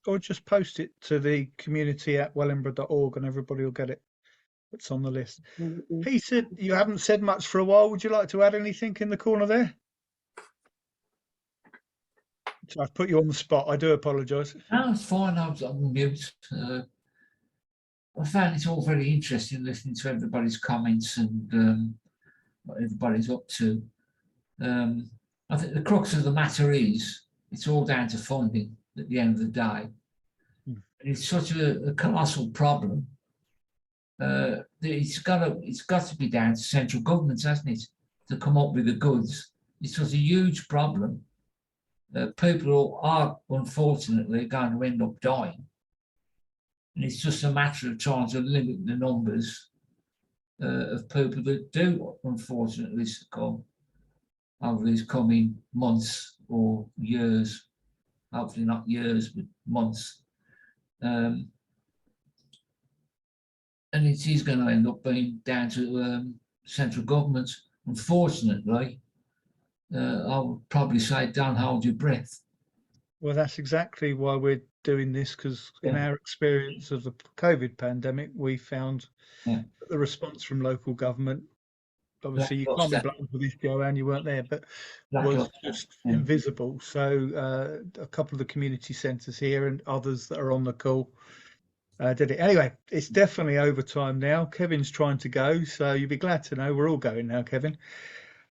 Or just post it to the community@wellingborough.org and everybody will get it. It's on the list. Mm-hmm. Peter, you haven't said much for a while. Would you like to add anything in the corner there? So I've put you on the spot. I do apologise. No, it's fine. I'm on mute. I found it all very interesting listening to everybody's comments and what everybody's up to. I think the crux of the matter is it's all down to funding at the end of the day. It's such a colossal problem. It's got to be down to central governments, hasn't it, to come up with the goods. It's such a huge problem. People are unfortunately going to end up dying, and it's just a matter of trying to limit the numbers of people that do unfortunately succumb over these coming months or years. Hopefully not years, but months. And it is going to end up being down to central government. Unfortunately, I would probably say don't hold your breath. Well, that's exactly why we're doing this, because in our experience of the COVID pandemic, we found that the response from local government, obviously you can't be blamed for this, Joanne, you weren't there, but was just invisible. So a couple of the community centres here and others that are on the call did it. Anyway, it's definitely overtime now. Kevin's trying to go, so you'll be glad to know we're all going now, Kevin.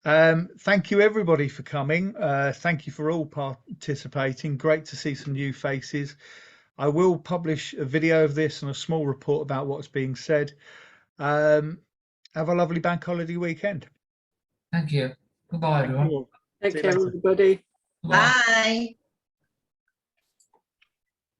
Thank you everybody for coming. Thank you for all participating. Great to see some new faces. I will publish a video of this and a small report about what's being said. Have a lovely bank holiday weekend. Thank you. Goodbye, everyone. Take care, everybody. Bye.